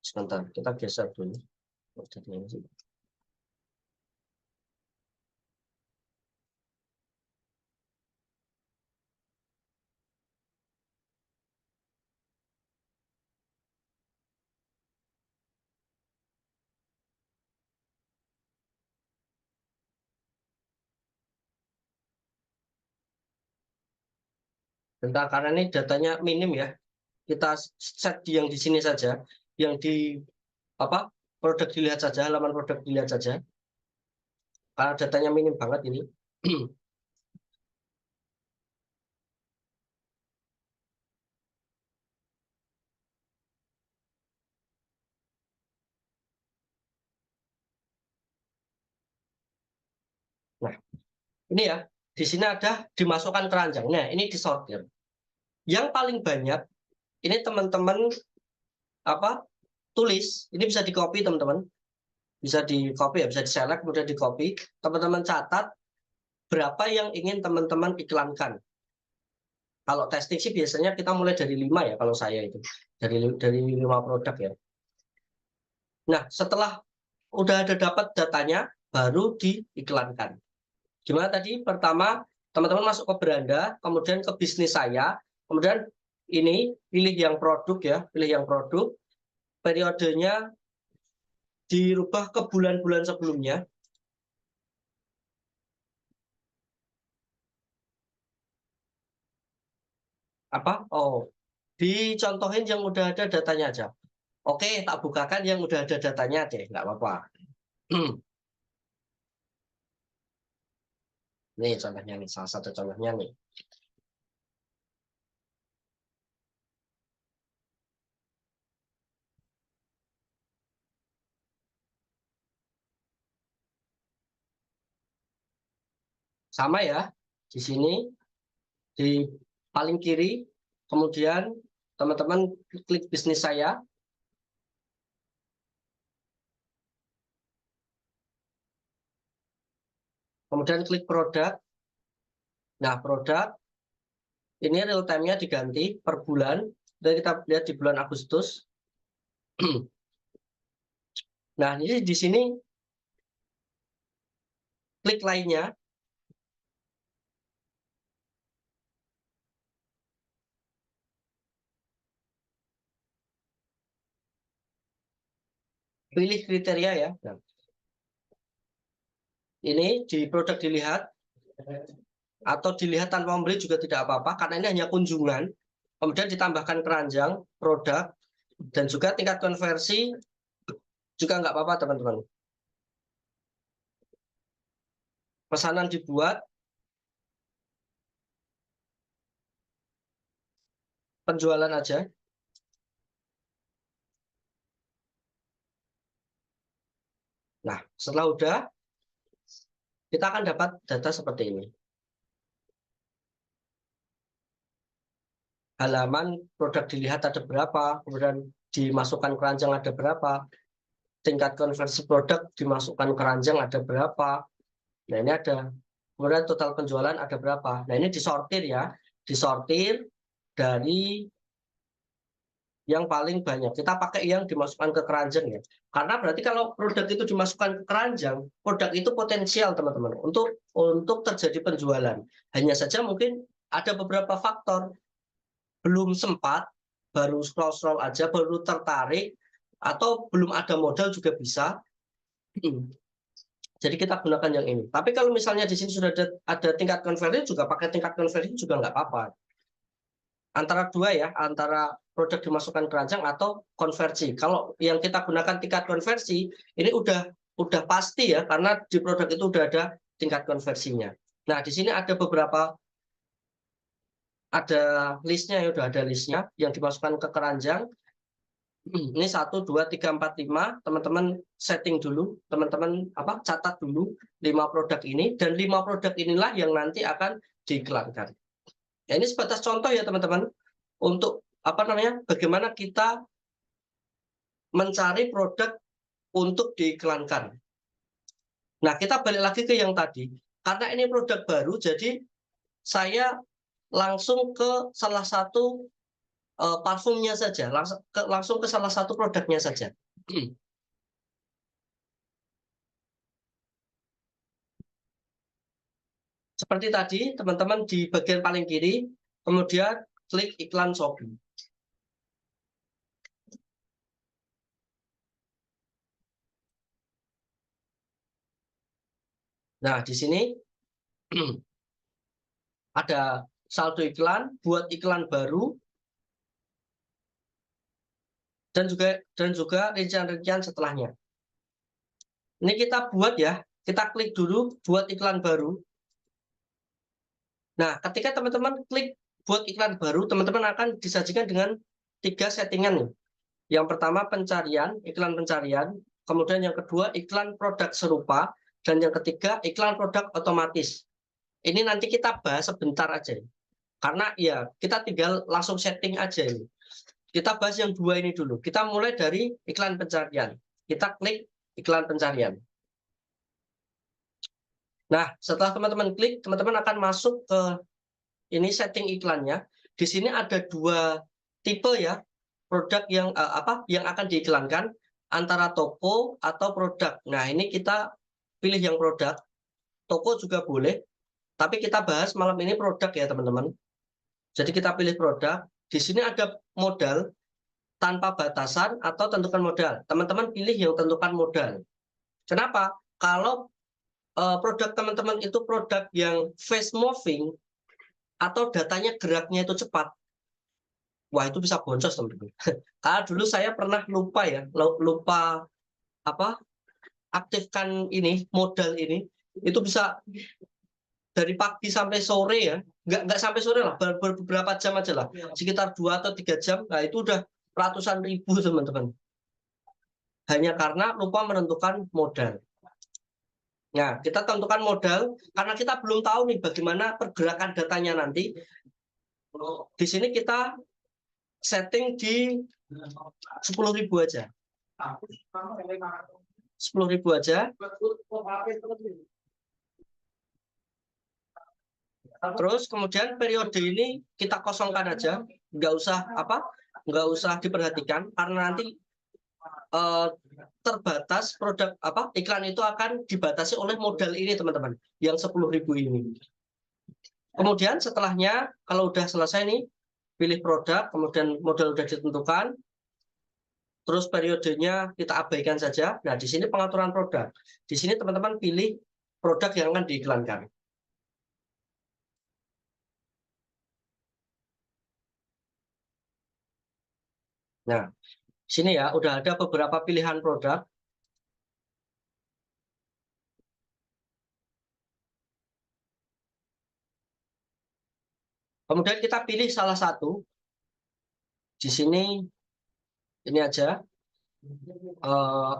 Sebentar, kita geser dulu. Bentar, karena ini datanya minim ya. Kita set yang di sini saja, yang di produk dilihat saja, halaman produk dilihat saja. Karena datanya minim banget ini. Nah, ini ya, di sini ada dimasukkan keranjangnya, ini disortir. Yang paling banyak ini teman-teman tulis, ini bisa di copy teman-teman, bisa di copy ya, bisa di select kemudian di copy. Teman-teman catat berapa yang ingin teman-teman iklankan. Kalau testing sih biasanya kita mulai dari 5 ya, kalau saya itu dari 5 produk ya. Nah, setelah udah ada dapat datanya, baru diiklankan. Gimana tadi? Pertama, teman-teman masuk ke beranda, kemudian ke bisnis saya, kemudian ini pilih yang produk ya, pilih yang produk, periodenya dirubah ke bulan-bulan sebelumnya. Oh, dicontohin yang udah ada datanya aja. Oke, tak bukakan yang udah ada datanya deh, nggak apa-apa. Nih contohnya nih, salah satu contohnya nih. Sama ya, di sini di paling kiri, kemudian teman-teman klik bisnis saya, kemudian klik produk. Nah, produk ini real time-nya diganti per bulan, dan kita lihat di bulan Agustus. Nah, ini di sini klik lainnya. Pilih kriteria ya. Nah, ini di produk dilihat, atau dilihat tanpa membeli juga tidak apa-apa, karena ini hanya kunjungan. Kemudian ditambahkan keranjang, produk, dan juga tingkat konversi juga nggak apa-apa teman-teman. Pesanan dibuat, penjualan aja. Nah, setelah udah, kita akan dapat data seperti ini. Halaman produk dilihat ada berapa, kemudian dimasukkan keranjang ada berapa. tingkat konversi produk dimasukkan keranjang ada berapa. Nah, ini ada. Kemudian total penjualan ada berapa. Nah, ini disortir ya. Disortir dari yang paling banyak. Kita pakai yang dimasukkan ke keranjang ya. Karena berarti kalau produk itu dimasukkan ke keranjang, produk itu potensial teman-teman untuk terjadi penjualan. Hanya saja mungkin ada beberapa faktor, belum sempat, baru scroll-scroll aja, baru tertarik, atau belum ada modal juga bisa. Jadi kita gunakan yang ini. Tapi kalau misalnya di sini sudah ada tingkat konversi, juga pakai tingkat konversi juga nggak apa-apa. Antara dua ya, antara produk dimasukkan keranjang atau konversi. Kalau yang kita gunakan tingkat konversi, ini udah pasti ya, karena di produk itu udah ada tingkat konversinya. Nah, di sini ada beberapa, ada listnya ya, udah ada listnya yang dimasukkan ke keranjang. Ini 1, 2, 3, 4, 5. Teman-teman setting dulu, teman-teman catat dulu 5 produk ini, dan 5 produk inilah yang nanti akan diiklankan. Ya, ini sebatas contoh ya teman-teman, untuk bagaimana kita mencari produk untuk diiklankan. Nah, kita balik lagi ke yang tadi, karena ini produk baru, jadi saya langsung ke salah satu parfumnya saja, langsung ke salah satu produknya saja. Seperti tadi, teman-teman di bagian paling kiri, kemudian klik iklan Shopee. Nah, di sini ada saldo iklan, buat iklan baru, dan juga rincian-rincian setelahnya. Ini kita buat ya, kita klik dulu buat iklan baru. Nah, ketika teman-teman klik buat iklan baru, teman-teman akan disajikan dengan 3 settingan. Yang pertama pencarian, iklan pencarian, kemudian yang kedua iklan produk serupa, dan yang ketiga iklan produk otomatis. Ini nanti kita bahas sebentar aja, karena ya kita tinggal langsung setting aja ini. Kita bahas yang 2 ini dulu. Kita mulai dari iklan pencarian. Kita klik iklan pencarian. Nah, setelah teman-teman klik, teman-teman akan masuk ke ini setting iklannya. Di sini ada 2 tipe ya produk yang yang akan diiklankan, antara toko atau produk. Nah, ini kita pilih yang produk. Toko juga boleh, tapi kita bahas malam ini produk ya teman-teman. Jadi kita pilih produk. Di sini ada modal tanpa batasan atau tentukan modal. Teman-teman pilih yang tentukan modal. Kenapa? Kalau produk teman-teman itu produk yang fast moving atau datanya geraknya itu cepat, wah itu bisa boncos teman-teman. Karena dulu saya pernah lupa aktifkan ini modal ini, itu bisa dari pagi sampai sore ya, nggak sampai sore lah, beberapa jam aja lah, sekitar 2 atau 3 jam. Nah, itu udah ratusan ribu teman-teman, hanya karena lupa menentukan modal. Nah, kita tentukan modal karena kita belum tahu nih bagaimana pergerakan datanya nanti. Di sini kita setting di 10.000 aja. 10.000 aja. Terus kemudian periode ini kita kosongkan aja, nggak usah diperhatikan, karena nanti terbatas produk iklan itu akan dibatasi oleh modal ini teman-teman, yang 10.000 ini. Kemudian setelahnya kalau udah selesai nih, pilih produk, kemudian modal udah ditentukan, terus periodenya kita abaikan saja. Nah, di sini pengaturan produk. Di sini teman-teman pilih produk yang akan diiklankan. Nah, sini ya udah ada beberapa pilihan produk. Kemudian kita pilih salah satu. Di sini ini aja.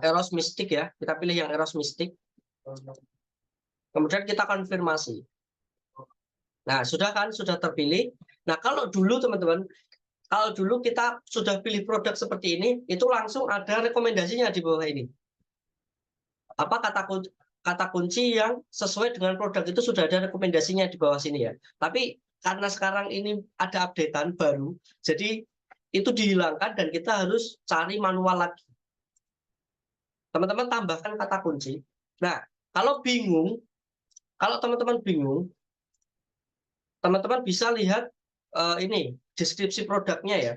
Eros Mystic ya. Kita pilih yang Eros Mystic. Kemudian kita konfirmasi. Nah, sudah kan? Sudah terpilih. Nah, kalau dulu teman-teman, kalau dulu kita sudah pilih produk seperti ini, itu langsung ada rekomendasinya di bawah ini. apa kata kunci yang sesuai dengan produk itu sudah ada rekomendasinya di bawah sini ya. Tapi karena sekarang ini ada updatean baru, jadi itu dihilangkan dan kita harus cari manual lagi. Teman-teman tambahkan kata kunci. Nah, kalau teman-teman bingung, teman-teman bisa lihat ini deskripsi produknya ya.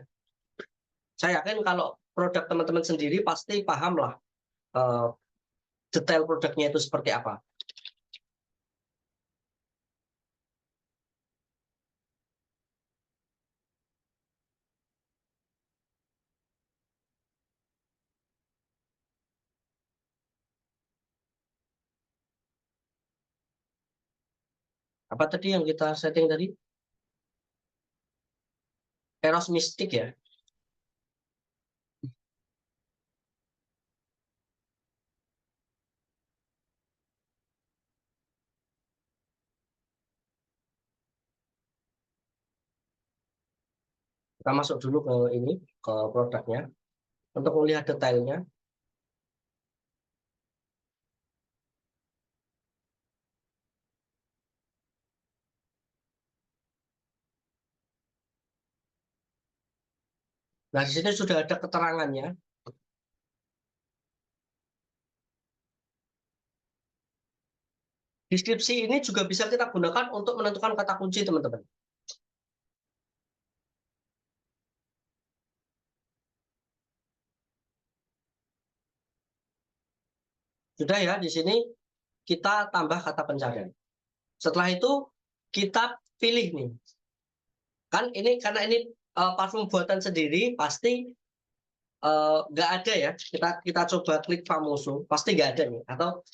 Saya yakin kalau produk teman-teman sendiri pasti paham lah detail produknya itu seperti apa. Apa tadi yang kita setting tadi? Eros mistik ya. Kita masuk dulu ke ini, ke produknya untuk melihat detailnya. Nah, di sini sudah ada keterangannya. Deskripsi ini juga bisa kita gunakan untuk menentukan kata kunci, teman-teman. Sudah ya, di sini kita tambah kata pencarian. Setelah itu kita pilih nih. Kan ini karena ini parfum buatan sendiri, pasti nggak ada ya. Kita coba klik Famoso, pasti nggak ada nih. Atau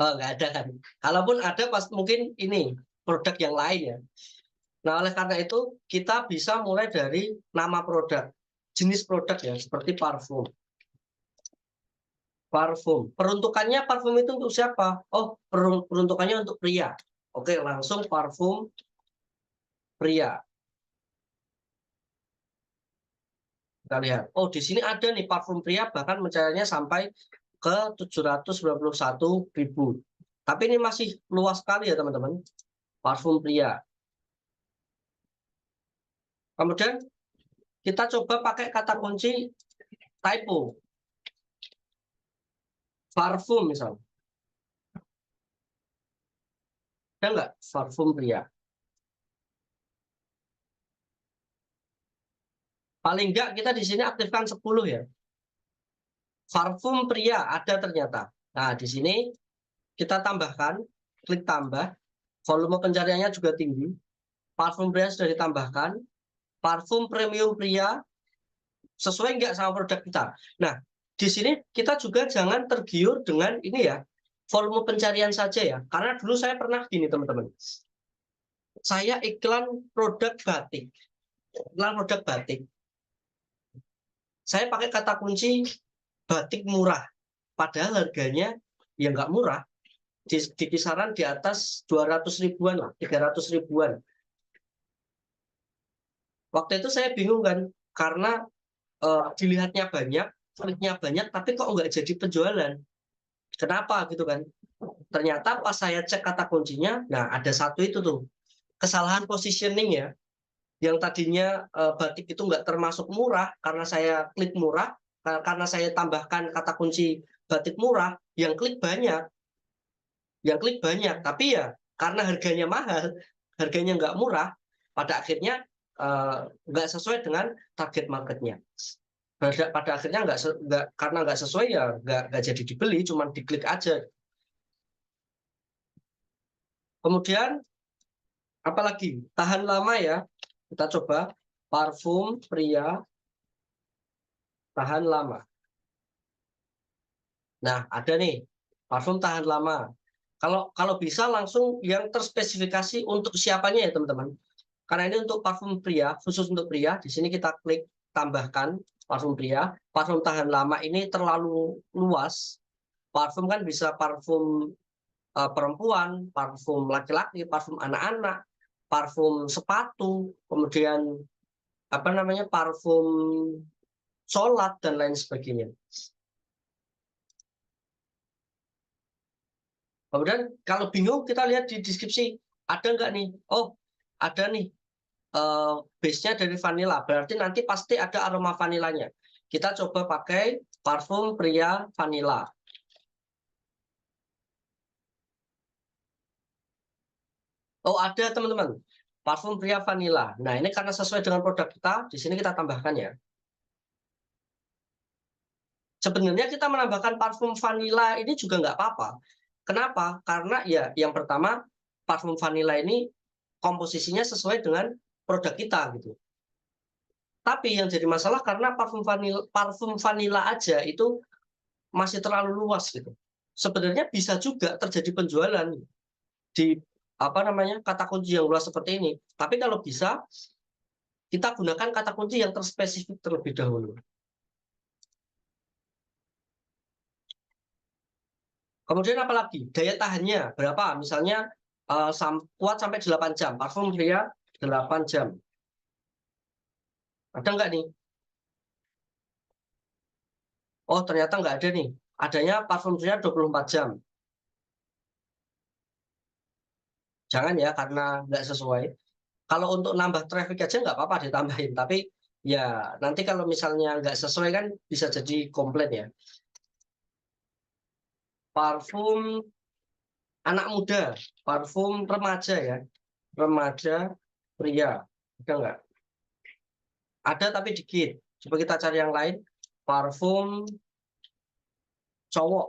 nggak ada kan. Kalaupun ada, pasti mungkin ini produk yang lain ya. Nah, oleh karena itu kita bisa mulai dari nama produk, jenis produk ya, seperti parfum. Parfum. Peruntukannya parfum itu untuk siapa? Oh, peruntukannya untuk pria. Oke, langsung parfum pria. Kita lihat. Oh, di sini ada nih parfum pria, bahkan mencarinya sampai ke 791.000. Tapi ini masih luas sekali ya, teman-teman. Parfum pria. Kemudian kita coba pakai kata kunci typo. Parfum misalnya. Ada nggak parfum pria? Paling nggak kita di sini aktifkan 10 ya. Parfum pria ada ternyata. Nah, di sini kita tambahkan, klik tambah, volume pencariannya juga tinggi. Parfum pria sudah ditambahkan. Parfum premium pria sesuai nggak sama produk kita. Nah, di sini kita juga jangan tergiur dengan ini ya, volume pencarian saja ya. Karena dulu saya pernah gini, teman-teman. Saya iklan produk batik. Iklan produk batik. Saya pakai kata kunci batik murah. Padahal harganya ya nggak murah. Di kisaran di atas 200 ribuan lah, 300 ribuan. Waktu itu saya bingung kan, karena dilihatnya banyak, kliknya banyak, tapi kok nggak jadi penjualan. Kenapa gitu kan? Ternyata pas saya cek kata kuncinya, nah ada satu itu tuh, kesalahan positioning ya. Yang tadinya batik itu nggak termasuk murah, karena saya klik murah, karena saya tambahkan kata kunci batik murah, yang klik banyak. Yang klik banyak, tapi ya karena harganya mahal, harganya nggak murah, pada akhirnya nggak sesuai dengan target marketnya. Pada akhirnya karena nggak sesuai ya nggak jadi dibeli, cuma diklik aja. Kemudian apalagi tahan lama ya, kita coba parfum pria tahan lama. Nah, ada nih parfum tahan lama. Kalau bisa langsung yang terspesifikasi untuk siapanya ya, teman-teman. Karena ini untuk parfum pria, khusus untuk pria, di sini kita klik tambahkan parfum pria. Parfum tahan lama ini terlalu luas. Parfum kan bisa parfum perempuan, parfum laki-laki, parfum anak-anak, parfum sepatu, kemudian apa namanya parfum sholat dan lain sebagainya. Kemudian kalau bingung kita lihat di deskripsi, ada nggak nih? Oh, ada nih, base-nya dari vanilla, berarti nanti pasti ada aroma vanilanya. Kita coba pakai parfum pria vanilla. Oh, ada teman-teman, parfum pria vanilla. Nah, ini karena sesuai dengan produk kita, di sini kita tambahkan ya. Sebenarnya kita menambahkan parfum vanilla ini juga nggak apa-apa. Kenapa? Karena ya yang pertama, parfum vanilla ini komposisinya sesuai dengan produk kita gitu. Tapi yang jadi masalah karena parfum vanilla aja itu masih terlalu luas gitu. Sebenarnya bisa juga terjadi penjualan di apa namanya kata kunci yang luas seperti ini. Tapi kalau bisa kita gunakan kata kunci yang terspesifik terlebih dahulu. Kemudian apalagi daya tahannya berapa? Misalnya kuat sampai 8 jam. Parfum pria 8 jam. Ada nggak nih? Oh, ternyata nggak ada nih. Adanya parfum pria 24 jam. Jangan ya, karena nggak sesuai. Kalau untuk nambah traffic aja nggak apa-apa ditambahin. Tapi ya nanti kalau misalnya nggak sesuai kan bisa jadi komplain ya. Parfum anak muda, parfum remaja ya. Remaja pria. Ada nggak? Ada tapi dikit. Coba kita cari yang lain. Parfum cowok.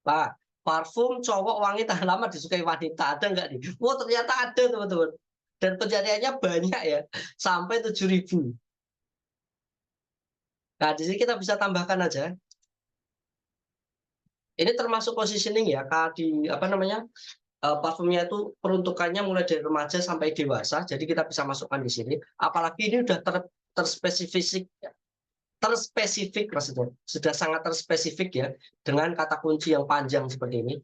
Nah, parfum cowok wangi tahan lama disukai wanita. Ada nggak nih? Wah, ternyata ada teman-teman. Dan pencariannya banyak ya. Sampai 7.000. Nah, di sini kita bisa tambahkan aja. Ini termasuk positioning ya, di apa namanya, parfumnya itu peruntukannya mulai dari remaja sampai dewasa, jadi kita bisa masukkan di sini. Apalagi ini udah terspesifik maksudnya, sudah sangat terspesifik ya, dengan kata kunci yang panjang seperti ini.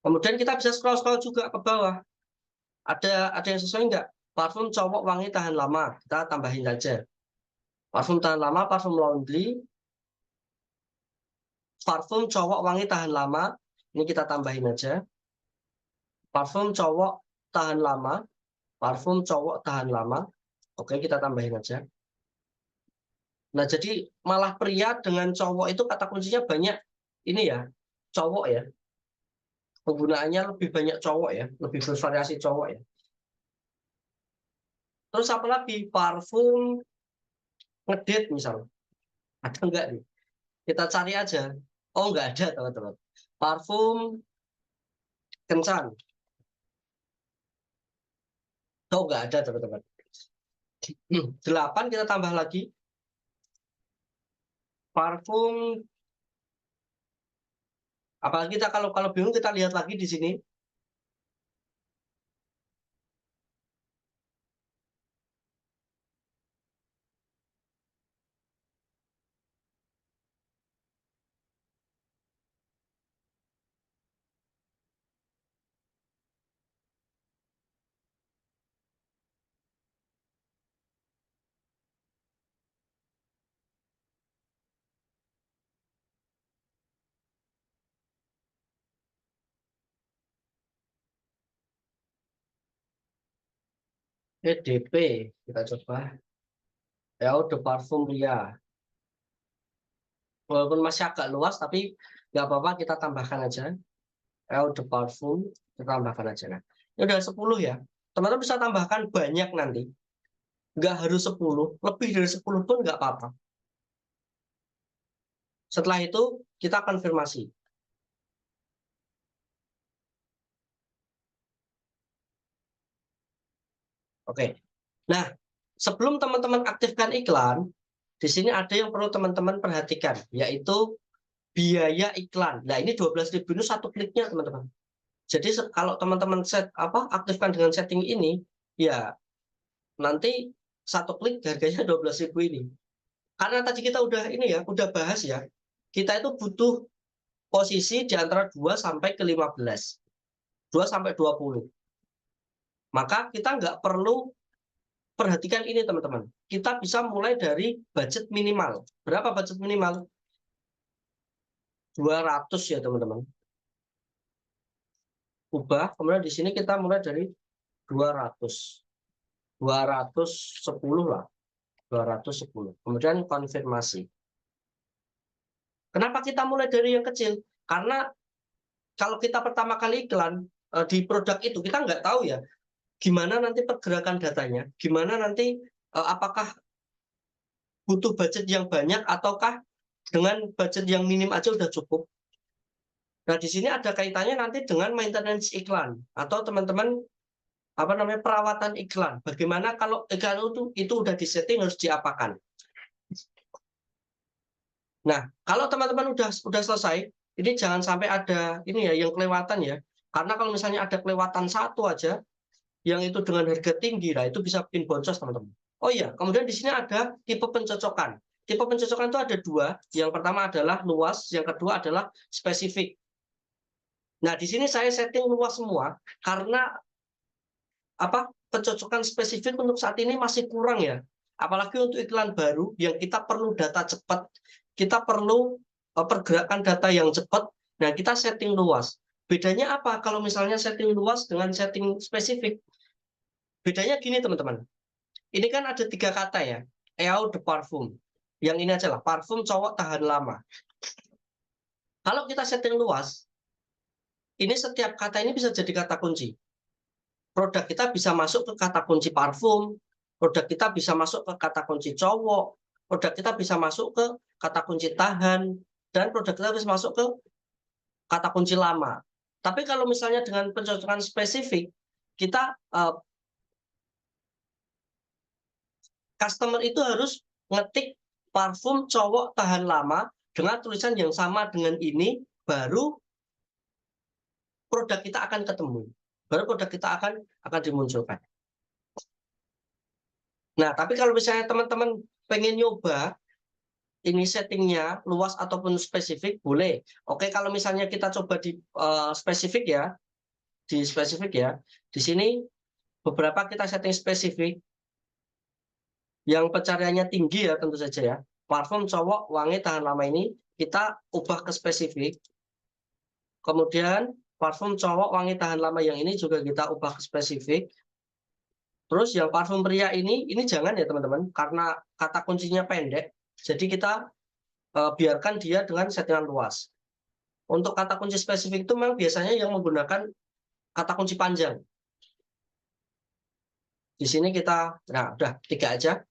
Kemudian kita bisa scroll juga ke bawah. Ada yang sesuai nggak? Parfum cowok wangi tahan lama, kita tambahin aja. Parfum tahan lama, parfum laundry, parfum cowok wangi tahan lama, ini kita tambahin aja. Parfum cowok tahan lama, parfum cowok tahan lama. Oke, kita tambahin aja. Nah, jadi malah pria dengan cowok itu kata kuncinya banyak. Ini ya, cowok ya. Penggunaannya lebih banyak cowok ya, lebih bervariasi cowok ya. Terus apa lagi? Parfum ngedate misalnya. Ada enggak nih? Kita cari aja. Oh, enggak ada, teman-teman. Parfum kencan. Oh, enggak ada, teman-teman. 8 kita tambah lagi. Parfum, apalagi kita kalau bingung kita lihat lagi di sini. EDP, kita coba. Eau de Parfum Ria. Walaupun masih agak luas, tapi nggak apa-apa kita tambahkan aja. Eau de Parfum, kita tambahkan aja. Nah, ini udah 10 ya. Teman-teman bisa tambahkan banyak nanti. Nggak harus 10, lebih dari 10 pun nggak apa-apa. Setelah itu, kita konfirmasi. Oke. Nah, sebelum teman-teman aktifkan iklan, di sini ada yang perlu teman-teman perhatikan, yaitu biaya iklan. Nah, ini 12.000 ini satu kliknya, teman-teman. Jadi kalau teman-teman aktifkan dengan setting ini, ya nanti satu klik harganya 12.000 ini. Karena tadi kita udah bahas ya, kita itu butuh posisi di antara 2 sampai ke 15. 2 sampai 20. Maka kita nggak perlu perhatikan ini, teman-teman. Kita bisa mulai dari budget minimal. Berapa budget minimal? 200 ya teman-teman. Ubah, kemudian di sini kita mulai dari 200. 210 lah. 210. Kemudian konfirmasi. Kenapa kita mulai dari yang kecil? Karena kalau kita pertama kali iklan di produk itu, kita nggak tahu ya gimana nanti pergerakan datanya, gimana nanti apakah butuh budget yang banyak ataukah dengan budget yang minim aja udah cukup. Nah, di sini ada kaitannya nanti dengan maintenance iklan atau teman-teman perawatan iklan. Bagaimana kalau iklan itu udah disetting harus diapakan. Nah, kalau teman-teman udah selesai, ini jangan sampai ada ini ya yang kelewatan ya. Karena kalau misalnya ada kelewatan satu aja yang itu dengan harga tinggi, nah itu bisa bikin boncos teman-teman. Oh iya, kemudian di sini ada tipe pencocokan. Tipe pencocokan itu ada dua. Yang pertama adalah luas, yang kedua adalah spesifik. Nah, di sini saya setting luas semua karena pencocokan spesifik untuk saat ini masih kurang ya. Apalagi untuk iklan baru yang kita perlu data cepat, kita perlu pergerakan data yang cepat. Nah, kita setting luas. Bedanya apa kalau misalnya setting luas dengan setting spesifik? Bedanya gini teman-teman. Ini kan ada 3 kata ya. Eau de parfum. Yang ini aja lah, parfum cowok tahan lama. Kalau kita setting luas, ini setiap kata ini bisa jadi kata kunci. Produk kita bisa masuk ke kata kunci parfum, produk kita bisa masuk ke kata kunci cowok, produk kita bisa masuk ke kata kunci tahan, dan produk kita bisa masuk ke kata kunci lama. Tapi kalau misalnya dengan pencocokan spesifik, kita customer itu harus ngetik parfum cowok tahan lama dengan tulisan yang sama dengan ini, baru produk kita akan ketemu. Baru produk kita akan dimunculkan. Nah, tapi kalau misalnya teman-teman pengen nyoba ini settingnya luas ataupun spesifik, boleh. Oke, kalau misalnya kita coba di spesifik ya, di sini beberapa kita setting spesifik. Yang pencariannya tinggi ya tentu saja ya. Parfum cowok wangi tahan lama ini kita ubah ke spesifik. Kemudian parfum cowok wangi tahan lama yang ini juga kita ubah ke spesifik. Terus yang parfum pria ini jangan ya teman-teman, karena kata kuncinya pendek. Jadi kita biarkan dia dengan settingan luas. Untuk kata kunci spesifik itu memang biasanya yang menggunakan kata kunci panjang. Di sini kita, nah udah 3 aja.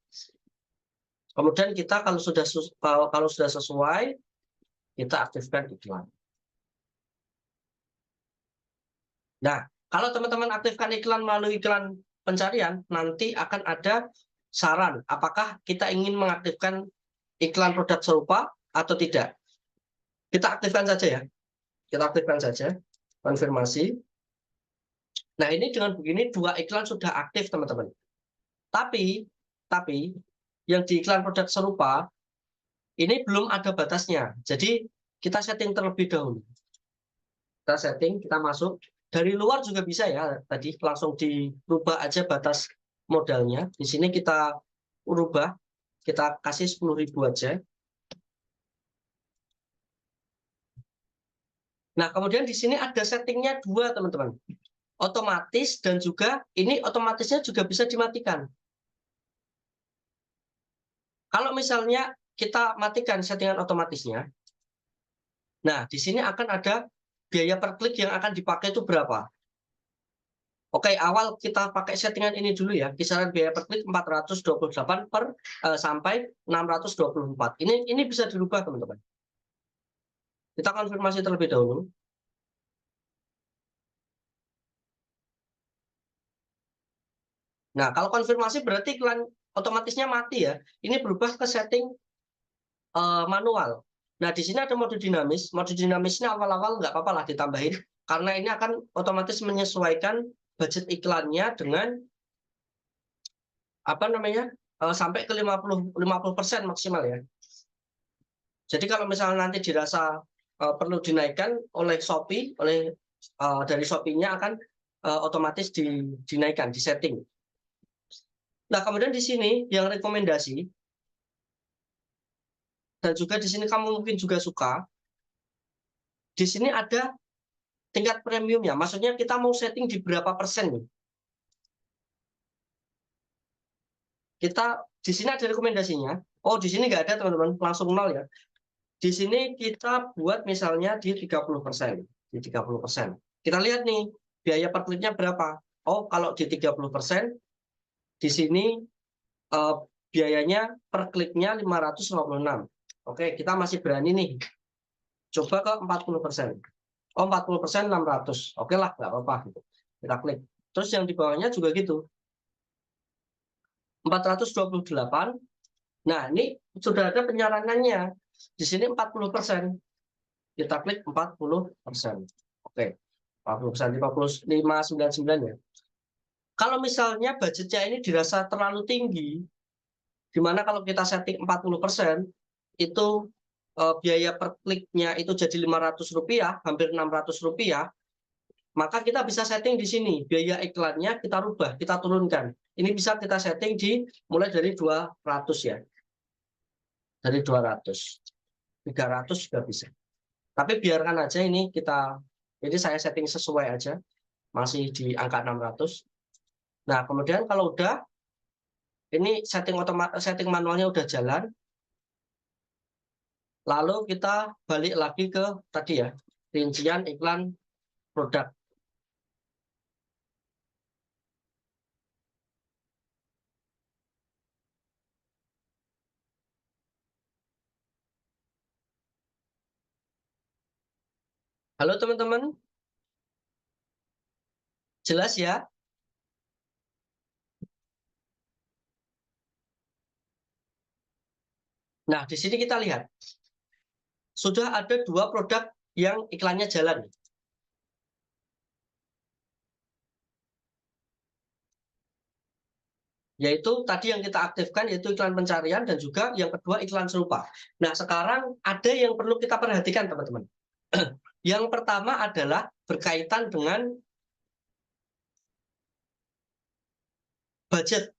Kemudian kita kalau sudah sesuai, kita aktifkan iklan. Nah, kalau teman-teman aktifkan iklan melalui iklan pencarian, nanti akan ada saran apakah kita ingin mengaktifkan iklan produk serupa atau tidak. Kita aktifkan saja ya. Kita aktifkan saja. Konfirmasi. Nah, ini dengan begini 2 iklan sudah aktif, teman-teman. Tapi yang di iklan produk serupa ini belum ada batasnya. Jadi kita setting terlebih dahulu. Kita setting, kita masuk. Dari luar juga bisa ya, tadi langsung dirubah aja batas modalnya. Di sini kita rubah, kita kasih 10.000 aja. Nah, kemudian di sini ada settingnya 2, teman-teman. Otomatis dan juga ini otomatisnya juga bisa dimatikan. Kalau misalnya kita matikan settingan otomatisnya, nah di sini akan ada biaya per klik yang akan dipakai itu berapa. Oke, awal kita pakai settingan ini dulu ya, kisaran biaya per klik 428 sampai 624. Ini bisa dirubah, teman-teman. Kita konfirmasi terlebih dahulu. Nah, kalau konfirmasi berarti iklan otomatisnya mati ya. Ini berubah ke setting manual. Nah, di sini ada mode dinamis. Mode dinamisnya awal-awal nggak apa-apa lah ditambahin, karena ini akan otomatis menyesuaikan budget iklannya dengan sampai ke 50% maksimal ya. Jadi kalau misalnya nanti dirasa perlu dinaikkan oleh Shopee, dari Shopee-nya akan otomatis dinaikkan, disetting. Nah, kemudian di sini yang rekomendasi, dan juga di sini kamu mungkin juga suka, di sini ada tingkat premiumnya. Maksudnya kita mau setting di berapa persen nih? Kita di sini ada rekomendasinya. Oh, di sini nggak ada teman-teman, langsung nol ya. Di sini kita buat misalnya di 30%. Di 30%. Kita lihat nih, biaya per kliknya berapa. Oh, kalau di 30%, di sini biayanya per kliknya 556. Oke, kita masih berani nih. Coba ke 40%. Oh, 40% 600. Oke lah, nggak apa-apa. Gitu. Kita klik. Terus yang di bawahnya juga gitu. 428. Nah, ini sudah ada penyaranannya. Di sini 40%. Kita klik 40%. Oke. 40%, 599 ya. Kalau misalnya budgetnya ini dirasa terlalu tinggi, dimana kalau kita setting 40%, itu biaya per kliknya itu jadi Rp500, hampir Rp600, maka kita bisa setting di sini. Biaya iklannya kita rubah, kita turunkan. Ini bisa kita setting mulai dari 200 ya. Dari 200. 300 juga bisa. Tapi biarkan aja ini saya setting sesuai aja. Masih di angka 600. Nah, kemudian kalau udah, ini setting manualnya udah jalan. Lalu kita balik lagi ke tadi ya, rincian iklan produk. Halo teman-teman, jelas ya? Nah, di sini kita lihat. Sudah ada 2 produk yang iklannya jalan. Yaitu tadi yang kita aktifkan, yaitu iklan pencarian, dan juga yang kedua iklan serupa. Nah, sekarang ada yang perlu kita perhatikan, teman-teman. Yang pertama adalah berkaitan dengan budget.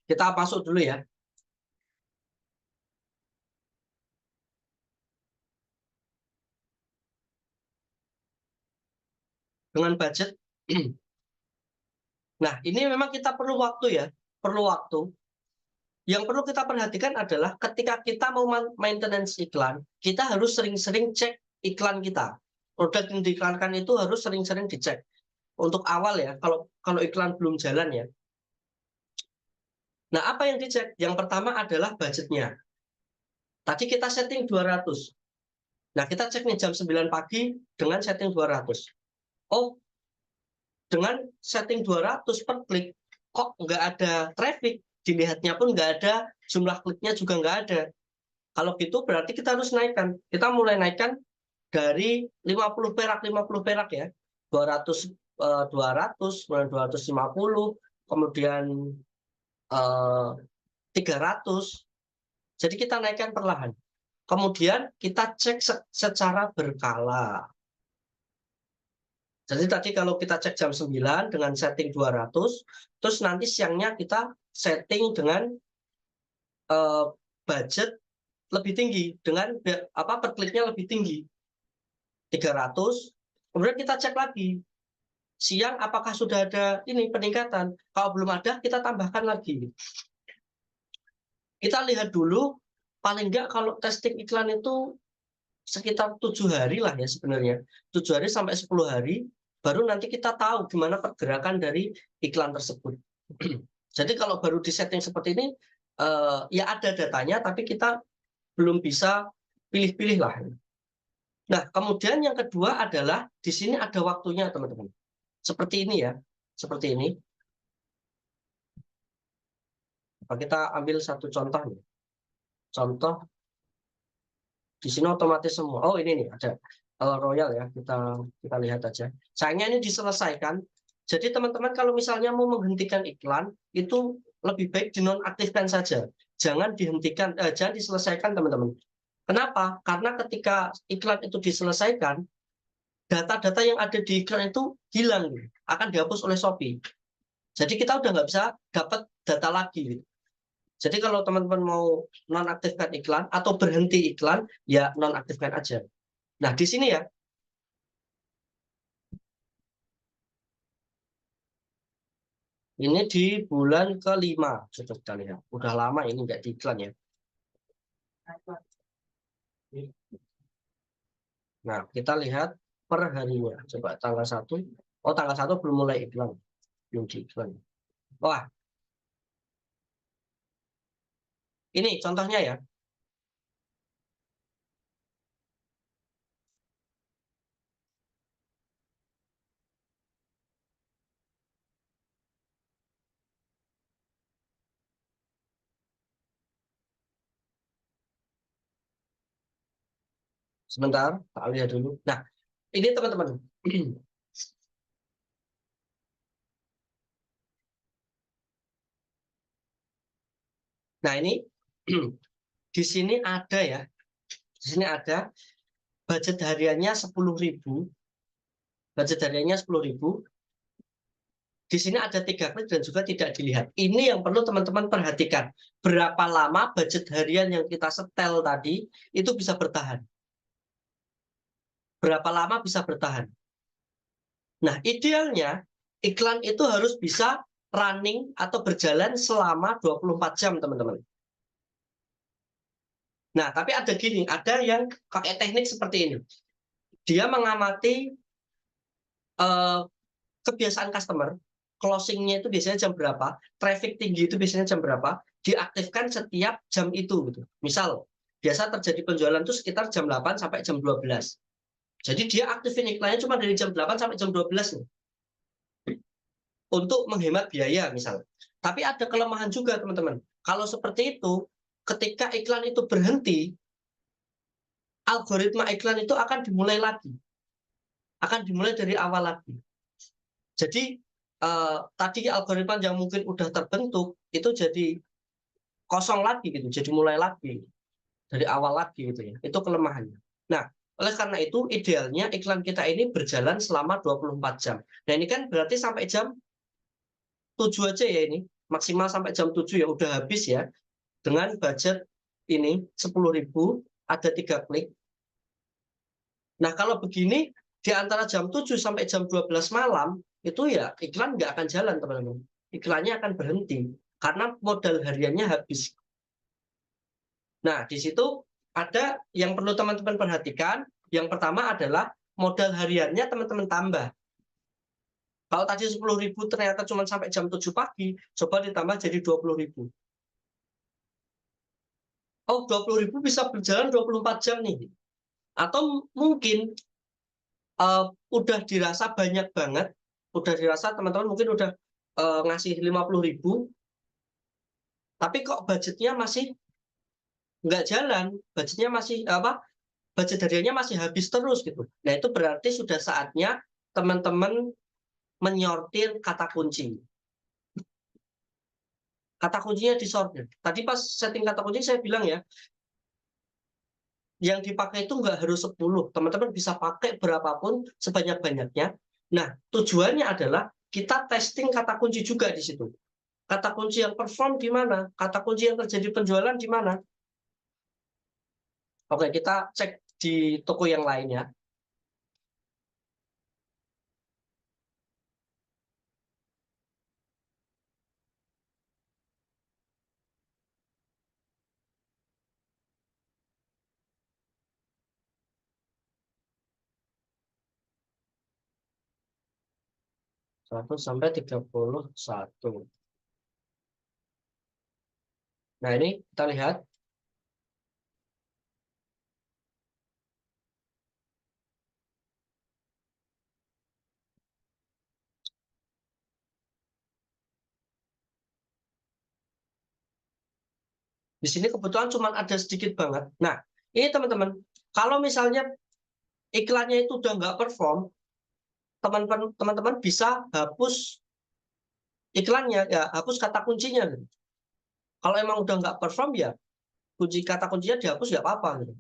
Kita masuk dulu ya. Dengan budget. Nah, ini memang kita perlu waktu ya. Perlu waktu. Yang perlu kita perhatikan adalah ketika kita mau maintenance iklan, kita harus sering-sering cek iklan kita. Produk yang diiklankan itu harus sering-sering dicek. Untuk awal ya, kalau iklan belum jalan ya. Nah, apa yang dicek? Yang pertama adalah budgetnya. Tadi kita setting 200. Nah, kita cek nih jam 9 pagi dengan setting 200. Oh, dengan setting 200 per klik, kok nggak ada traffic? Dilihatnya pun nggak ada, jumlah kliknya juga nggak ada. Kalau gitu berarti kita harus naikkan. Kita mulai naikkan dari 50 perak ya. 200, 200, 250, kemudian 300. Jadi kita naikkan perlahan. Kemudian kita cek secara berkala. Jadi tadi kalau kita cek jam 9 dengan setting 200, terus nanti siangnya kita setting dengan budget lebih tinggi, dengan per kliknya lebih tinggi, 300. Kemudian kita cek lagi, siang apakah sudah ada ini peningkatan. Kalau belum ada, kita tambahkan lagi. Kita lihat dulu, paling nggak kalau testing iklan itu sekitar 7 hari lah ya sebenarnya. 7 hari sampai 10 hari, baru nanti kita tahu gimana pergerakan dari iklan tersebut. Jadi kalau baru di setting seperti ini, ya ada datanya, tapi kita belum bisa pilih-pilih lah. Nah, kemudian yang kedua adalah di sini ada waktunya, teman-teman. Seperti ini ya, seperti ini. Kita ambil satu contoh nih. Contoh di sini otomatis semua. Oh, ini nih ada Royal ya, kita lihat aja. Sayangnya ini diselesaikan. Jadi teman-teman kalau misalnya mau menghentikan iklan, itu lebih baik dinonaktifkan saja. Jangan dihentikan, jangan diselesaikan teman-teman. Kenapa? Karena ketika iklan itu diselesaikan, data-data yang ada di iklan itu hilang, akan dihapus oleh Shopee. Jadi kita udah nggak bisa dapat data lagi. Jadi kalau teman-teman mau nonaktifkan iklan atau berhenti iklan, ya nonaktifkan aja. Nah, di sini ya, Ini di bulan kelima, sudah kita lihat. Udah lama ini nggak di iklan ya. Nah, kita lihat per harinya. Coba tanggal 1. Oh, tanggal 1 belum mulai iklan. Belum di iklan. Wah, ini contohnya ya. Sebentar, tak lihat dulu. Nah, ini teman-teman. Nah, ini di sini ada ya. Di sini ada budget hariannya 10.000. Budget hariannya 10.000. Di sini ada 3 klik dan juga tidak dilihat. Ini yang perlu teman-teman perhatikan. Berapa lama budget harian yang kita setel tadi itu bisa bertahan. Berapa lama bisa bertahan. Nah, idealnya iklan itu harus bisa running atau berjalan selama 24 jam, teman-teman. Nah, tapi ada gini, ada yang pakai teknik seperti ini. Dia mengamati kebiasaan customer, closingnya itu biasanya jam berapa, traffic tinggi itu biasanya jam berapa, diaktifkan setiap jam itu. Gitu. Misal, biasa terjadi penjualan itu sekitar jam 8 sampai jam 12. Jadi dia aktifin iklannya cuma dari jam 8 sampai jam 12 nih. Untuk menghemat biaya misalnya. Tapi ada kelemahan juga teman-teman. Kalau seperti itu, ketika iklan itu berhenti, algoritma iklan itu akan dimulai lagi. Akan dimulai dari awal lagi. Jadi tadi algoritma yang mungkin udah terbentuk itu jadi kosong lagi gitu, jadi mulai lagi dari awal lagi gitu ya. Itu kelemahannya. Nah, oleh karena itu idealnya iklan kita ini berjalan selama 24 jam. Nah, ini kan berarti sampai jam 7 aja ya ini. Maksimal sampai jam 7 ya udah habis ya. Dengan budget ini 10.000, ada 3 klik. Nah, kalau begini di antara jam 7 sampai jam 12 malam itu ya iklan nggak akan jalan, teman-teman. Iklannya akan berhenti karena modal hariannya habis. Nah, di situ ada yang perlu teman-teman perhatikan. Yang pertama adalah modal hariannya teman-teman tambah. Kalau tadi 10.000 ternyata cuma sampai jam 7 pagi, coba ditambah jadi 20.000. Oh, 20.000 bisa berjalan 24 jam nih. Atau mungkin udah dirasa banyak banget, udah dirasa teman-teman mungkin udah ngasih 50.000, tapi kok budgetnya masih nggak jalan, budgetnya masih budget hariannya masih habis terus gitu. Nah, itu berarti sudah saatnya teman-teman menyortir kata kunci. Kata kuncinya disortir. Tadi pas setting kata kunci saya bilang ya, yang dipakai itu nggak harus 10. Teman-teman bisa pakai berapapun sebanyak-banyaknya. Nah, tujuannya adalah kita testing kata kunci juga di situ. Kata kunci yang perform di mana? Kata kunci yang terjadi penjualan di mana? Oke, kita cek di toko yang lainnya. Satu sampai 31. Nah, ini kita lihat. Di sini kebetulan cuma ada sedikit banget. Nah, ini teman-teman, kalau misalnya iklannya itu udah nggak perform, teman-teman bisa hapus iklannya, ya hapus kata kuncinya. Gitu. Kalau emang udah nggak perform ya, kata kuncinya dihapus nggak apa-apa. Gitu.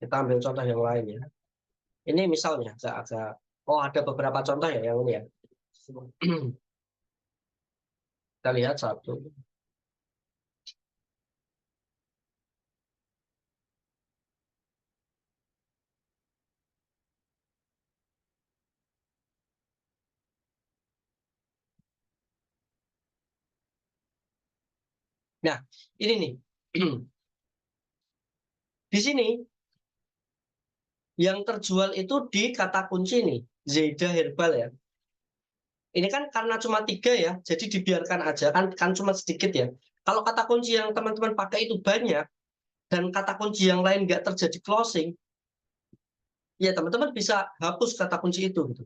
Kita ambil contoh yang lain ya. Ini misalnya, oh ada beberapa contoh ya yang ini ya. Kita lihat satu. Nah, ini nih. Di sini yang terjual itu di kata kunci nih, Zaida Herbal ya. Ini kan karena cuma 3 ya, jadi dibiarkan aja kan cuma sedikit ya. Kalau kata kunci yang teman-teman pakai itu banyak dan kata kunci yang lain nggak terjadi closing, ya teman-teman bisa hapus kata kunci itu gitu.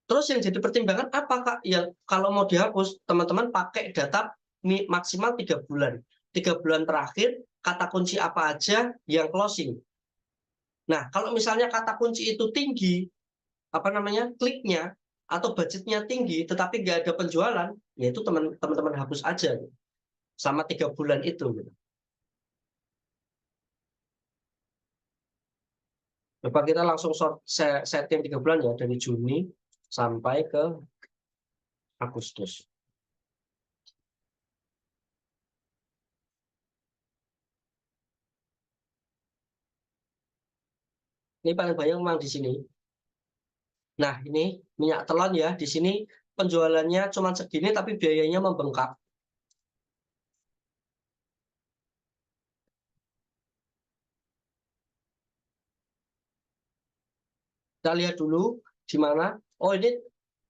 Terus yang jadi pertimbangan apa Kak? Ya kalau mau dihapus, teman-teman pakai data maksimal 3 bulan. 3 bulan terakhir kata kunci apa aja yang closing. Nah, kalau misalnya kata kunci itu tinggi, apa namanya, kliknya atau budgetnya tinggi, tetapi nggak ada penjualan, ya itu teman-teman hapus aja gitu, sama 3 bulan itu. Gitu. Coba kita langsung setting 3 bulan ya, dari Juni sampai ke Agustus. Ini paling banyak memang di sini. Nah, ini minyak telon ya, di sini penjualannya cuma segini tapi biayanya membengkak. Kita lihat dulu di mana. Oh, ini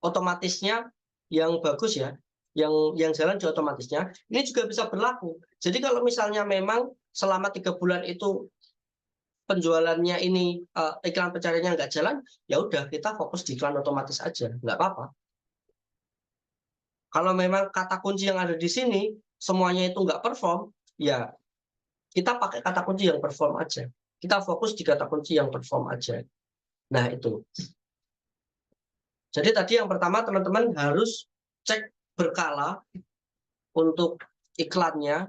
otomatisnya yang bagus ya. Yang jalan di otomatisnya. Ini juga bisa berlaku. Jadi kalau misalnya memang selama 3 bulan itu penjualannya ini iklan pencariannya nggak jalan, ya udah kita fokus di iklan otomatis aja, nggak apa-apa. Kalau memang kata kunci yang ada di sini semuanya itu nggak perform, ya kita pakai kata kunci yang perform aja. Kita fokus di kata kunci yang perform aja. Nah, itu. Jadi tadi yang pertama teman-teman harus cek berkala untuk iklannya,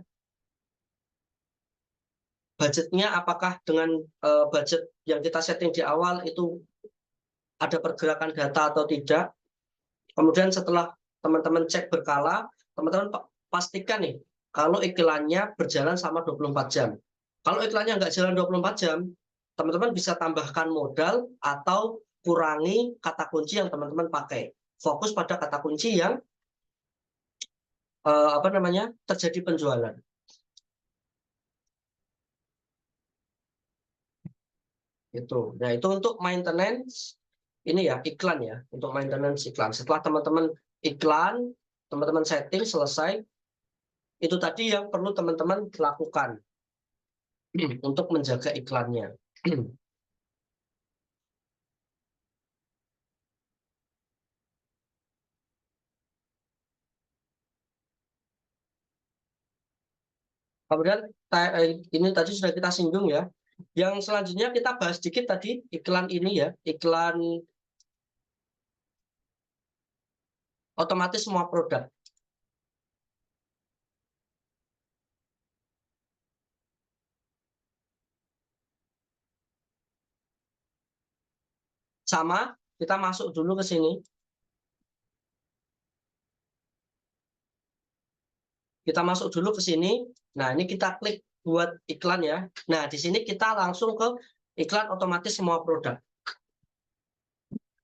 budgetnya apakah dengan budget yang kita setting di awal itu ada pergerakan data atau tidak. Kemudian setelah teman-teman cek berkala, teman-teman pastikan nih kalau iklannya berjalan sama 24 jam. Kalau iklannya nggak jalan 24 jam, teman-teman bisa tambahkan modal atau kurangi kata kunci yang teman-teman pakai. Fokus pada kata kunci yang apa namanya, terjadi penjualan. Itu. Nah, itu untuk maintenance ini ya, iklan ya, untuk maintenance iklan. Setelah teman-teman iklan, teman-teman setting selesai, itu tadi yang perlu teman-teman lakukan untuk menjaga iklannya. Kemudian ini tadi sudah kita singgung ya. Yang selanjutnya kita bahas sedikit tadi iklan ini ya, iklan otomatis semua produk. Sama, kita masuk dulu ke sini. Kita masuk dulu ke sini. Nah, ini kita klik buat iklan ya. Nah, di sini kita langsung ke iklan otomatis semua produk.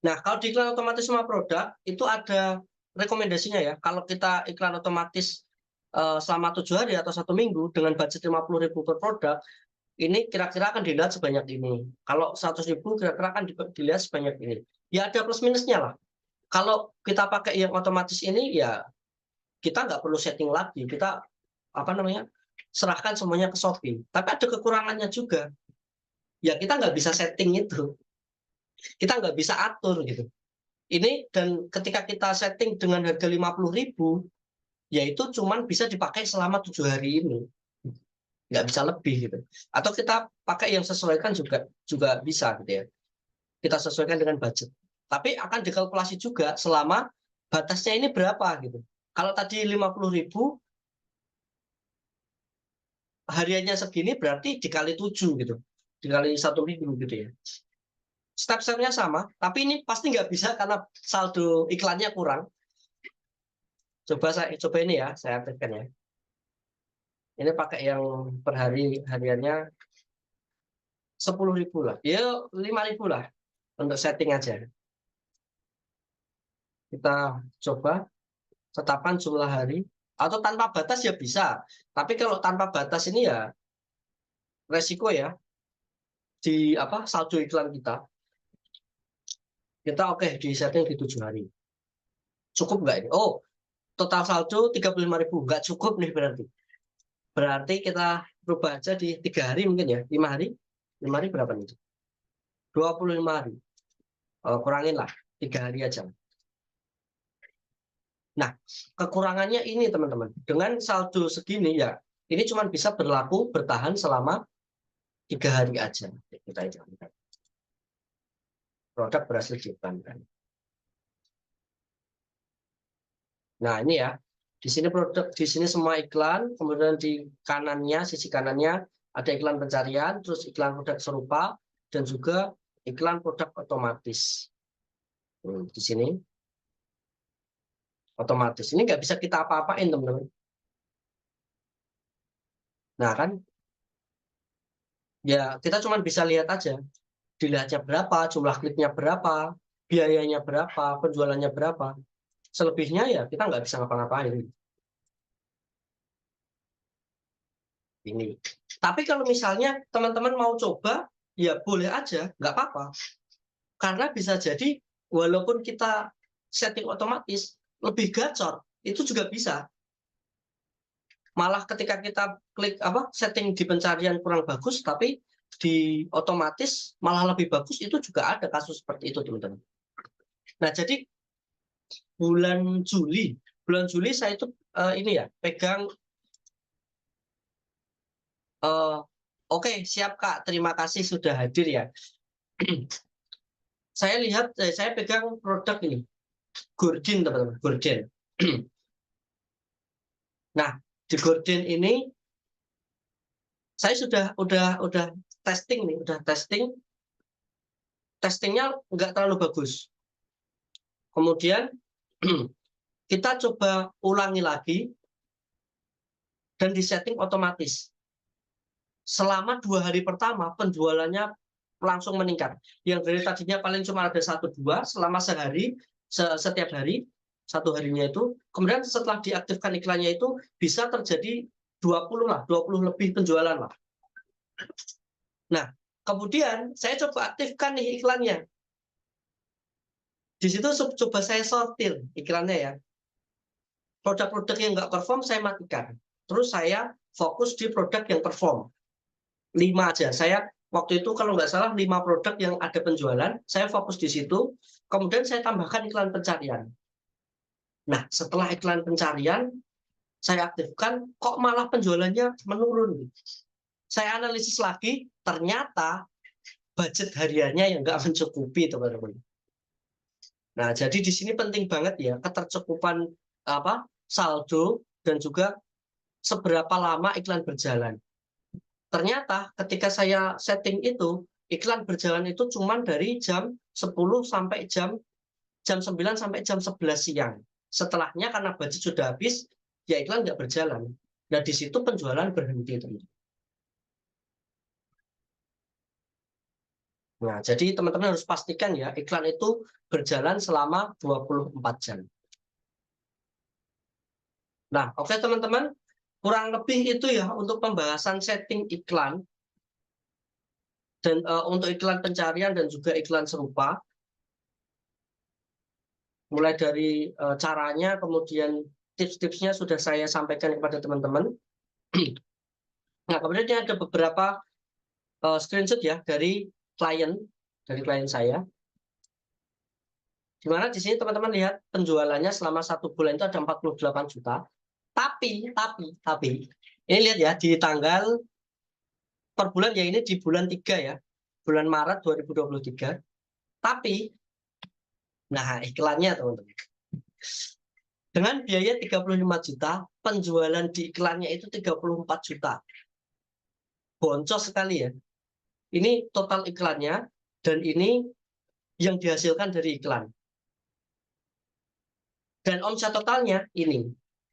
Nah, kalau di iklan otomatis semua produk, itu ada rekomendasinya ya. Kalau kita iklan otomatis selama 7 hari atau 1 minggu dengan budget 50.000 per produk, ini kira-kira akan dilihat sebanyak ini. Kalau 100.000 kira-kira akan dilihat sebanyak ini. Ya ada plus minusnya lah. Kalau kita pakai yang otomatis ini, ya kita nggak perlu setting lagi. Kita apa namanya, serahkan semuanya ke Shopee. Tapi ada kekurangannya juga. Ya kita nggak bisa setting itu. Kita nggak bisa atur gitu. Ini dan ketika kita setting dengan harga 50.000, yaitu cuman bisa dipakai selama 7 hari ini. Nggak bisa lebih gitu. Atau kita pakai yang sesuaikan juga bisa gitu ya. Kita sesuaikan dengan budget. Tapi akan dikalkulasi juga selama batasnya ini berapa gitu. Kalau tadi 50.000, hariannya segini berarti dikali 7 gitu. Dikali 1 minggu gitu ya. Step-stepnya sama, tapi ini pasti nggak bisa karena saldo iklannya kurang. Coba ini ya, saya aktifkan ya. Ini pakai yang per hari hariannya 10.000 lah. Ya 5.000 lah untuk setting aja. Kita coba tetapkan jumlah hari. Atau tanpa batas ya bisa. Tapi kalau tanpa batas ini ya resiko ya di saldo iklan kita. Kita oke di setting di 7 hari. Cukup nggak ini? Oh, total saldo 35.000. Nggak cukup nih berarti. Berarti kita rubah aja di 3 hari mungkin ya. 5 hari. 5 hari berapa nih? 25 hari. Kurangin lah. 3 hari aja. Nah, kekurangannya ini teman-teman. Dengan saldo segini ya, ini cuma bisa berlaku bertahan selama 3 hari aja. Kita lihat. Produk berhasil diiklankan. Nah, ini ya. Di sini produk, di sini semua iklan, kemudian di kanannya, sisi kanannya ada iklan pencarian, terus iklan produk serupa, dan juga iklan produk otomatis. Di sini otomatis. Ini nggak bisa kita apa-apain, teman-teman. Nah, kan? Ya, kita cuma bisa lihat aja. Dilihatnya berapa, jumlah kliknya berapa, biayanya berapa, penjualannya berapa. Selebihnya ya kita nggak bisa ngapa-ngapain. Ini. Tapi kalau misalnya teman-teman mau coba, ya boleh aja, nggak apa-apa. Karena bisa jadi walaupun kita setting otomatis, lebih gacor, itu juga bisa. Malah ketika kita klik setting di pencarian kurang bagus, tapi di otomatis malah lebih bagus, itu juga ada kasus seperti itu, teman-teman. Nah, jadi bulan Juli saya itu ini ya pegang. Oke, siap Kak, terima kasih sudah hadir ya. Saya lihat, saya pegang produk ini, Gordin teman-teman, Gordin. Nah, di Gordin ini saya udah testing nih, testingnya nggak terlalu bagus. Kemudian kita coba ulangi lagi dan disetting otomatis. Selama 2 hari pertama penjualannya langsung meningkat. Yang dari tadinya paling cuma ada 1-2 selama sehari, setiap hari, 1 harinya itu. Kemudian setelah diaktifkan iklannya itu bisa terjadi 20 lebih penjualan lah. Nah, kemudian saya coba aktifkan nih iklannya. Di situ coba saya sortir iklannya ya. Produk-produk yang nggak perform saya matikan. Terus saya fokus di produk yang perform. 5 aja. Saya waktu itu kalau nggak salah 5 produk yang ada penjualan, saya fokus di situ. Kemudian saya tambahkan iklan pencarian. Nah, setelah iklan pencarian, saya aktifkan, kok malah penjualannya menurun. Saya analisis lagi, ternyata budget hariannya yang nggak mencukupi, teman-teman. Nah, jadi di sini penting banget ya, ketercukupan saldo dan juga seberapa lama iklan berjalan. Ternyata ketika saya setting itu, iklan berjalan itu cuma dari jam 10 sampai jam 9 sampai jam 11 siang. Setelahnya karena budget sudah habis, ya iklan nggak berjalan. Nah, di situ penjualan berhenti, teman. Nah, jadi teman-teman harus pastikan ya, iklan itu berjalan selama 24 jam. Nah, oke teman-teman, kurang lebih itu ya untuk pembahasan setting iklan. Dan untuk iklan pencarian dan juga iklan serupa, mulai dari caranya, kemudian tips-tipsnya sudah saya sampaikan kepada teman-teman. Nah, kemudian ini ada beberapa screenshot ya dari klien saya. Di mana di sini teman-teman lihat penjualannya selama 1 bulan itu ada 48 juta. Tapi ini lihat ya di tanggal per bulan ya, ini di bulan 3 ya, bulan Maret 2023. Tapi, nah iklannya teman-teman, dengan biaya 35 juta, penjualan di iklannya itu 34 juta. Boncos sekali ya. Ini total iklannya, dan ini yang dihasilkan dari iklan. Dan omset totalnya ini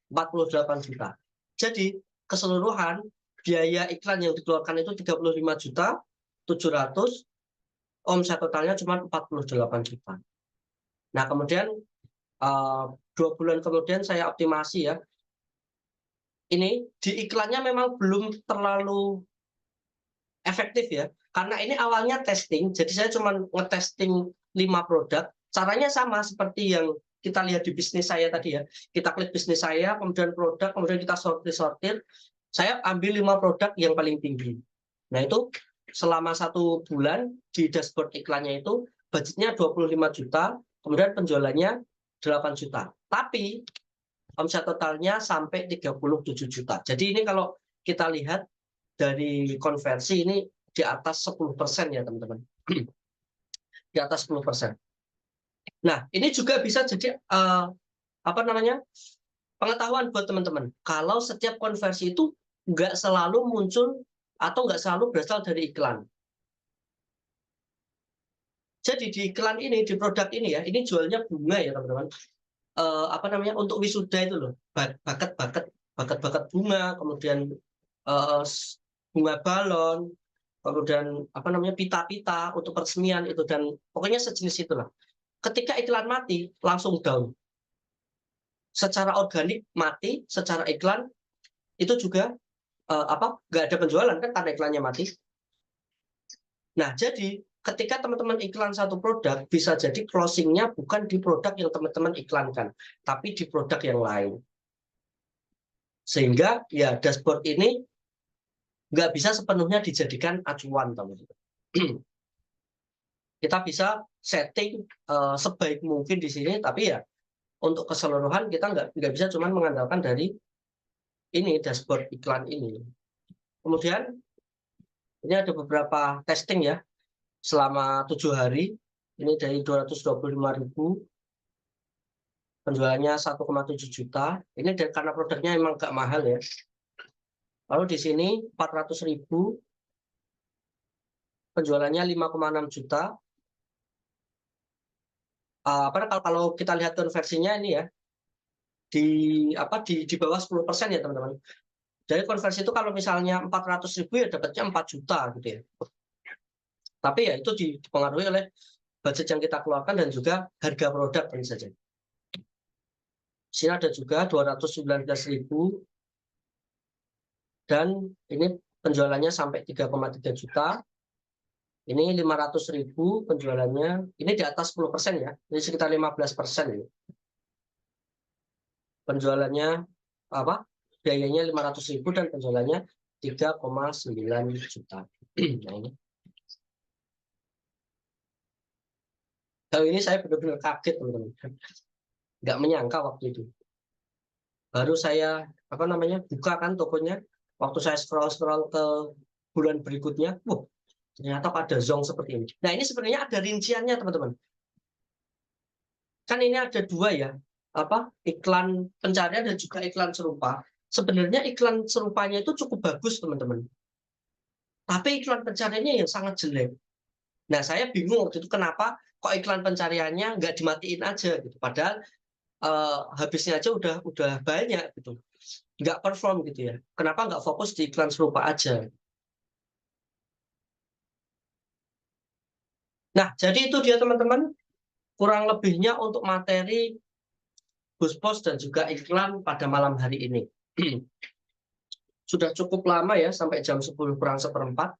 48 juta. Jadi keseluruhan biaya iklan yang dikeluarkan itu 35.700.000, omset totalnya cuma 48 juta. Nah, kemudian 2 bulan kemudian saya optimasi ya. ini di iklannya memang belum terlalu efektif ya, karena ini awalnya testing, jadi saya cuma ngetesting 5 produk. Caranya sama seperti yang kita lihat di bisnis saya tadi ya. Kita klik bisnis saya, kemudian produk, kemudian kita sortir. Saya ambil 5 produk yang paling tinggi. Nah itu selama 1 bulan di dashboard iklannya itu budgetnya 25 juta, kemudian penjualannya 8 juta. Tapi omset totalnya sampai 37 juta. Jadi ini kalau kita lihat dari konversi ini di atas 10% ya teman-teman. Di atas 10%. Nah, ini juga bisa jadi pengetahuan buat teman-teman. Kalau setiap konversi itu nggak selalu muncul atau nggak selalu berasal dari iklan. Jadi di iklan ini, di produk ini ya, ini jualnya bunga ya teman-teman. Untuk wisuda itu loh, bakat bunga, kemudian bunga balon, kemudian pita-pita untuk peresmian itu, dan pokoknya sejenis itulah. Ketika iklan mati langsung down. Secara organik mati, secara iklan itu juga nggak ada penjualan kan karena iklannya mati. Nah, jadi ketika teman-teman iklan satu produk, bisa jadi closingnya bukan di produk yang teman-teman iklankan, tapi di produk yang lain. Sehingga ya dashboard ini nggak bisa sepenuhnya dijadikan acuan, teman-teman. Kita bisa setting sebaik mungkin di sini, tapi ya untuk keseluruhan kita nggak bisa cuma mengandalkan dari ini dashboard iklan ini. Kemudian ini ada beberapa testing ya selama 7 hari. Ini dari 225.000, penjualannya 1,7 juta. Ini karena produknya memang nggak mahal ya. Lalu di sini 400.000, penjualannya 5,6 juta. Kalau kita lihat konversinya ini ya, di bawah 10% ya teman-teman. Dari konversi itu kalau misalnya 400.000 ya dapatnya 4 juta gitu ya. Tapi ya itu dipengaruhi oleh budget yang kita keluarkan dan juga harga produk tentu saja. Sini ada juga 219.000 dan ini penjualannya sampai 3,3 juta. Ini 500.000 penjualannya, ini di atas 10% ya, ini sekitar 15% ini. Penjualannya biayanya 500.000 dan penjualannya 3,9 juta. Nah ini. Kalau ini saya benar-benar kaget teman-teman, nggak menyangka waktu itu. Baru saya buka kan tokonya, waktu saya scroll ke bulan berikutnya, ternyata ada zong seperti ini. Nah ini sebenarnya ada rinciannya teman-teman. Kan ini ada 2 ya, iklan pencarian dan juga iklan serupa. Sebenarnya iklan serupanya itu cukup bagus teman-teman. Tapi iklan pencariannya yang sangat jelek. Nah saya bingung waktu itu kenapa kok iklan pencariannya nggak dimatiin aja gitu. Padahal habisnya aja udah banyak gitu. Nggak perform gitu ya. Kenapa nggak fokus di iklan serupa aja? Nah, jadi itu dia teman-teman, kurang lebihnya untuk materi Buspos dan juga iklan pada malam hari ini. Sudah cukup lama ya, sampai jam 10 kurang seperempat.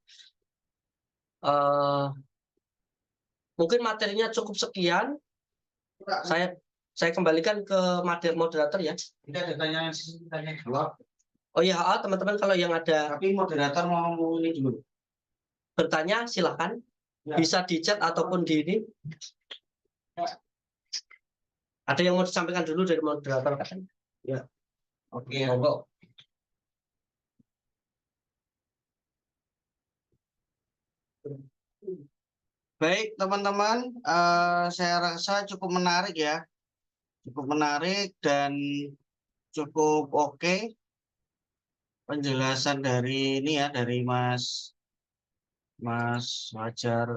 Mungkin materinya cukup sekian. Saya kembalikan ke moderator ya. Tidak ada tanya jawab. Oh iya, teman-teman kalau yang ada Tapi moderator mau ini dulu. bertanya silakan. Ya. Bisa di chat ataupun di ini. Ya. Ada yang mau disampaikan dulu dari moderator kan? Ya. Oke, monggo. Baik teman-teman, saya rasa cukup menarik ya, cukup menarik dan cukup oke penjelasan dari ini ya, dari Mas Fajar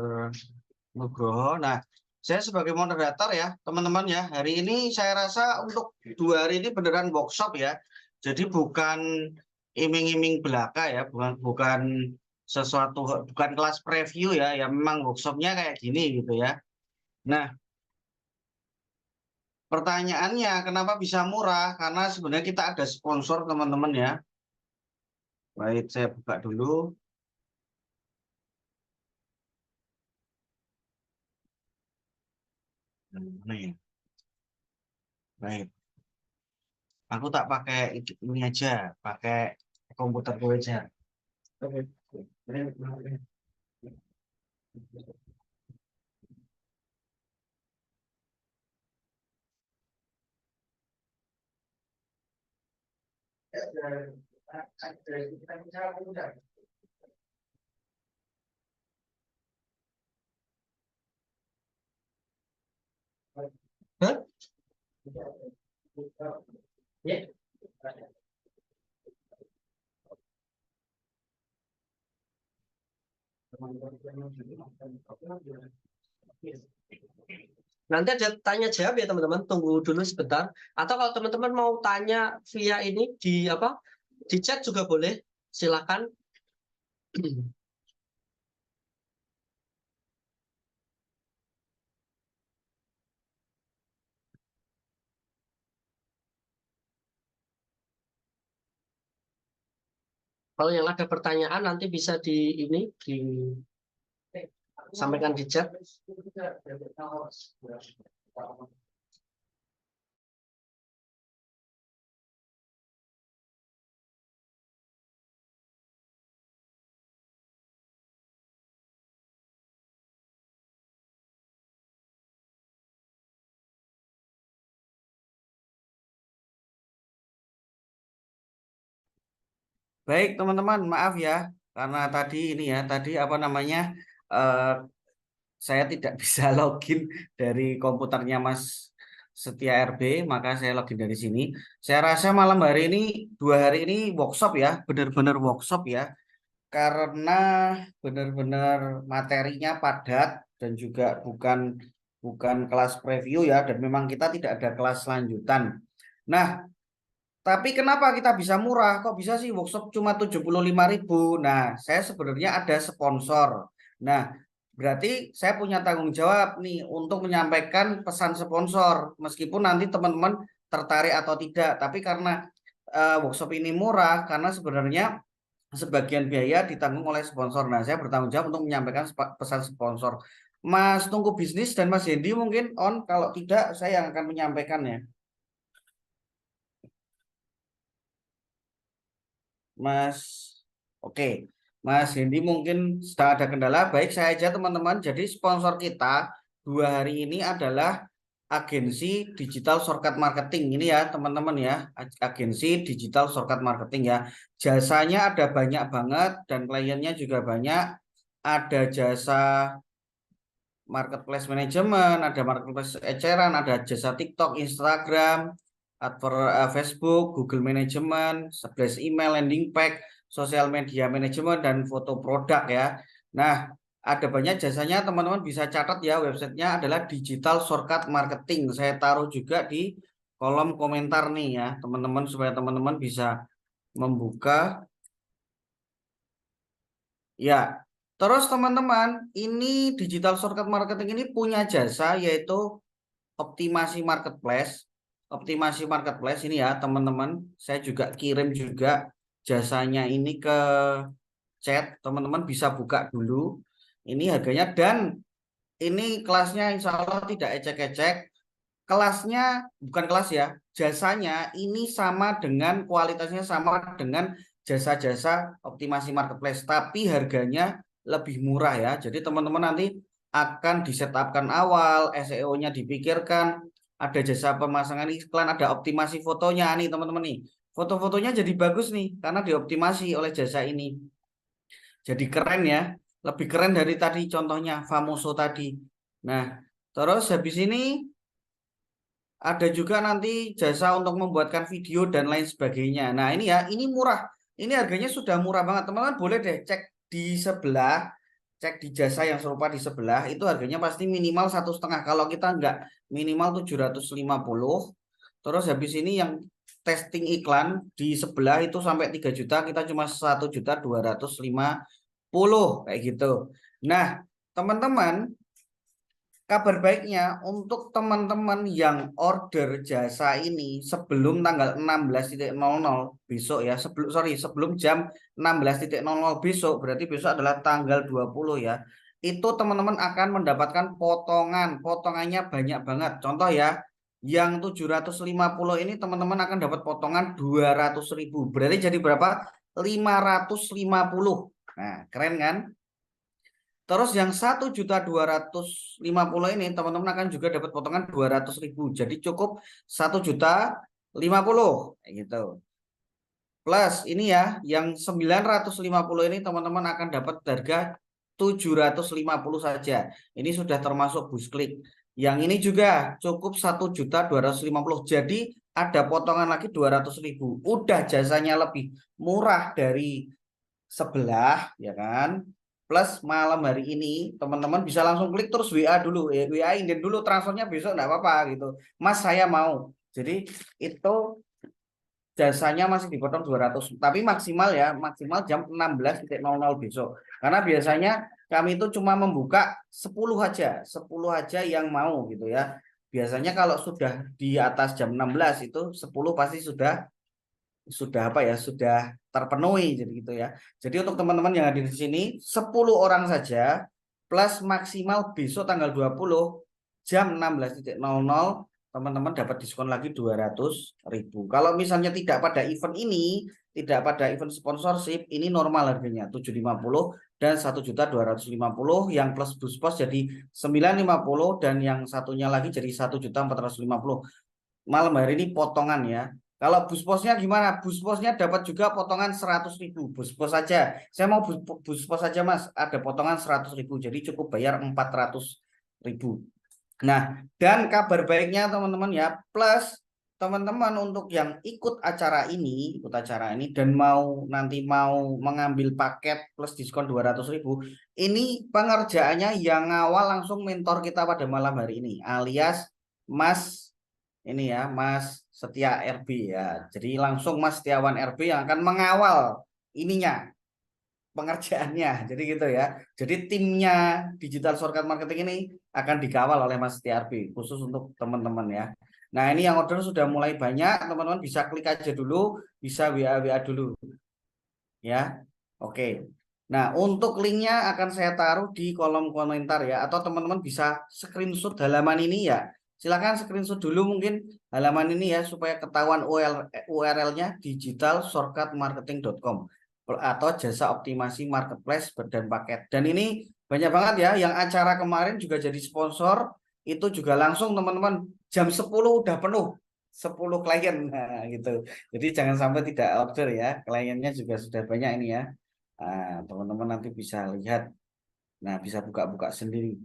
Nugroho. Nah, saya sebagai moderator ya teman-teman ya, hari ini saya rasa untuk 2 hari ini beneran workshop ya, jadi bukan iming-iming belaka ya, bukan sesuatu, bukan kelas preview ya, memang workshopnya kayak gini gitu ya. Nah, Pertanyaannya, kenapa bisa murah? Karena sebenarnya kita ada sponsor, teman-teman ya. Baik, saya buka dulu. Nih, baik. Aku tak pakai ini aja, pakai komputerku aja. Oke. Hah? Ya. Nanti ada tanya jawab ya teman-teman, tunggu dulu sebentar. Atau kalau teman-teman mau tanya via ini di apa? Di chat juga boleh. Silakan. Kalau yang ada pertanyaan nanti bisa di ini sampaikan di chat. Baik, teman-teman, maaf ya. Karena tadi ini ya, tadi apa namanya, eh, saya tidak bisa login dari komputernya Mas Setia RB, maka saya login dari sini. Saya rasa malam hari ini, 2 hari ini workshop ya, benar-benar workshop ya. Karena benar-benar materinya padat dan juga bukan bukan kelas preview ya, dan memang kita tidak ada kelas lanjutan. Nah, tapi kenapa kita bisa murah? Kok bisa sih workshop cuma 75.000? Nah, saya sebenarnya ada sponsor. Nah, berarti saya punya tanggung jawab nih untuk menyampaikan pesan sponsor. Meskipun nanti teman-teman tertarik atau tidak. Tapi karena workshop ini murah, karena sebenarnya sebagian biaya ditanggung oleh sponsor. Nah, saya bertanggung jawab untuk menyampaikan pesan sponsor. Mas Tunggu Bisnis dan Mas Hendy mungkin on. Kalau tidak, saya yang akan menyampaikan ya. Mas, oke, Mas Hendy mungkin sedang ada kendala. Baik, saya aja teman-teman. Jadi sponsor kita 2 hari ini adalah agensi digital shortcut marketing. Ini ya teman-teman ya, agensi digital shortcut marketing ya. Jasanya ada banyak banget dan kliennya juga banyak. Ada jasa marketplace manajemen, ada marketplace eceran, ada jasa TikTok, Instagram, Facebook, Google Management, sebelas email, landing page, sosial media manajemen, dan foto produk ya. Nah, ada banyak jasanya, teman-teman bisa catat ya, websitenya adalah Digital Shortcut Marketing. Saya taruh juga di kolom komentar nih ya, teman-teman, supaya teman-teman bisa membuka. Ya, terus teman-teman, ini Digital Shortcut Marketing ini punya jasa yaitu optimasi marketplace. Optimasi marketplace ini ya teman-teman, saya juga kirim juga jasanya ini ke chat, teman-teman bisa buka dulu. Ini harganya dan ini kelasnya insya Allah tidak ecek-ecek. Kelasnya bukan kelas ya, jasanya ini sama dengan kualitasnya sama dengan jasa-jasa optimasi marketplace, tapi harganya lebih murah ya. Jadi teman-teman nanti akan disetupkan awal, SEO-nya dipikirkan, ada jasa pemasangan iklan, ada optimasi fotonya nih teman-teman nih. Foto-fotonya jadi bagus nih karena dioptimasi oleh jasa ini. Jadi keren ya, lebih keren dari tadi contohnya Famoso tadi. Nah, terus habis ini ada juga nanti jasa untuk membuatkan video dan lain sebagainya. Nah ini ya, ini murah. Ini harganya sudah murah banget. Teman-teman boleh deh cek di sebelah, cek di jasa yang serupa di sebelah. Itu harganya pasti minimal 1,5. Kalau kita enggak minimal 750. Terus habis ini yang testing iklan di sebelah itu sampai 3 juta. Kita cuma 1.250.000 kayak gitu. Nah teman-teman, kabar baiknya untuk teman-teman yang order jasa ini sebelum tanggal 16.00 besok ya, sebelum jam 16.00 besok, berarti besok adalah tanggal 20 ya. Itu teman-teman akan mendapatkan potongannya banyak banget. Contoh ya, yang 750 ini teman-teman akan dapat potongan 200.000. Berarti jadi berapa? 550. Nah, keren kan? Terus yang 1.250 ini teman-teman akan juga dapat potongan 200.000. Jadi cukup 1.050 gitu. Plus ini ya, yang 950 ini teman-teman akan dapat harga 750 saja. Ini sudah termasuk busklik. Yang ini juga cukup 1.250. Jadi ada potongan lagi 200.000. Udah jasanya lebih murah dari sebelah, ya kan? Plus malam hari ini teman-teman bisa langsung klik terus WA dulu, WA inden dulu, transfernya besok enggak apa-apa gitu. Mas saya mau. Jadi itu jasanya masih dipotong 200, tapi maksimal ya, maksimal jam 16.00 besok. Karena biasanya kami itu cuma membuka 10 aja, 10 aja yang mau gitu ya. Biasanya kalau sudah di atas jam 16 itu 10 pasti sudah apa ya, sudah terpenuhi jadi gitu ya. Jadi untuk teman-teman yang hadir di sini 10 orang saja plus maksimal besok tanggal 20 jam 16.00 teman-teman dapat diskon lagi 200.000. Kalau misalnya tidak pada event ini, tidak pada event sponsorship, ini normal harganya 750 dan 1.250, yang plus bus pos jadi 950 dan yang satunya lagi jadi 1.450. Malam hari ini potongan ya. Kalau bus posnya gimana? Bus posnya dapat juga potongan 100.000. Bus pos saja. Saya mau bus pos saja Mas. Ada potongan 100.000. Jadi cukup bayar 400.000. Nah, dan kabar baiknya teman-teman ya. Plus teman-teman untuk yang ikut acara ini dan nanti mau mengambil paket plus diskon 200.000. Ini pengerjaannya yang awal langsung mentor kita pada malam hari ini. Alias Mas ini ya, Mas Setia RB ya. Jadi langsung Mas Setiawan RB yang akan mengawal ininya, pengerjaannya. Jadi gitu ya. Jadi timnya Digital Shortcut Marketing ini akan dikawal oleh Mas Setia RB khusus untuk teman-teman ya. Nah, ini yang order sudah mulai banyak, teman-teman bisa klik aja dulu, bisa WA dulu. Ya. Oke. Nah, untuk linknya akan saya taruh di kolom komentar ya, atau teman-teman bisa screenshot halaman ini ya. Silakan screenshot dulu mungkin halaman ini ya supaya ketahuan URL-nya digitalshortcutmarketing.com atau jasa optimasi marketplace dan paket. Dan ini banyak banget ya yang acara kemarin juga jadi sponsor, itu juga langsung teman-teman jam 10 udah penuh 10 klien nah, gitu. Jadi jangan sampai tidak order ya. Kliennya juga sudah banyak ini ya. Nah, teman-teman nanti bisa lihat. Nah, bisa buka-buka sendiri.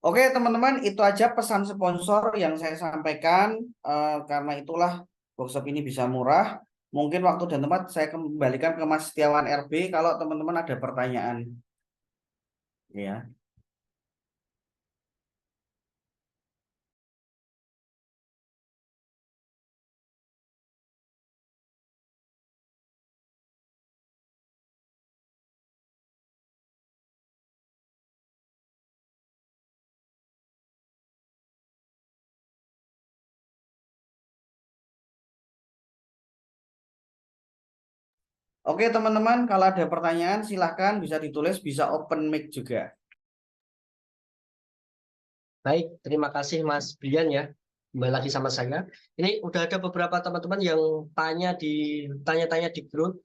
Oke teman-teman, itu aja pesan sponsor yang saya sampaikan. Karena itulah workshop ini bisa murah. Mungkin waktu dan tempat saya kembalikan ke Mas Setiawan RB kalau teman-teman ada pertanyaan. Ya. Oke teman-teman, kalau ada pertanyaan silahkan bisa ditulis, bisa open mic juga. Baik, terima kasih Mas Brian ya. Kembali lagi sama saya. Ini udah ada beberapa teman-teman yang tanya-tanya di grup.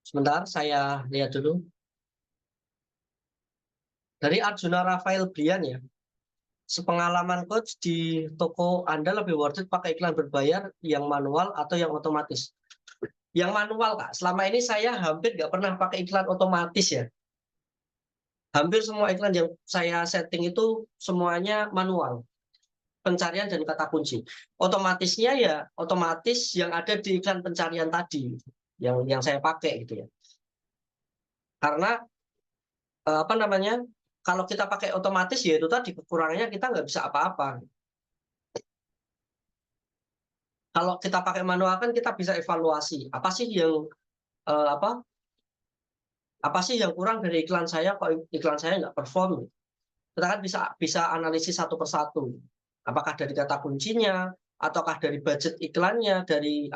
Sebentar, saya lihat dulu. Dari Arjuna Rafael Brian ya. Sepengalaman coach di toko Anda lebih worth it pakai iklan berbayar yang manual atau yang otomatis? Yang manual Kak, selama ini saya hampir nggak pernah pakai iklan otomatis ya. Hampir semua iklan yang saya setting itu semuanya manual. Pencarian dan kata kunci. Otomatisnya ya otomatis yang ada di iklan pencarian tadi yang saya pakai gitu ya. Karena apa namanya? Kalau kita pakai otomatis ya itu tadi kekurangannya kita nggak bisa apa-apa. Kalau kita pakai manual kan kita bisa evaluasi apa sih yang apa sih yang kurang dari iklan saya kok iklan saya nggak perform. kita kan bisa analisis satu persatu. Apakah dari kata kuncinya, ataukah dari budget iklannya, dari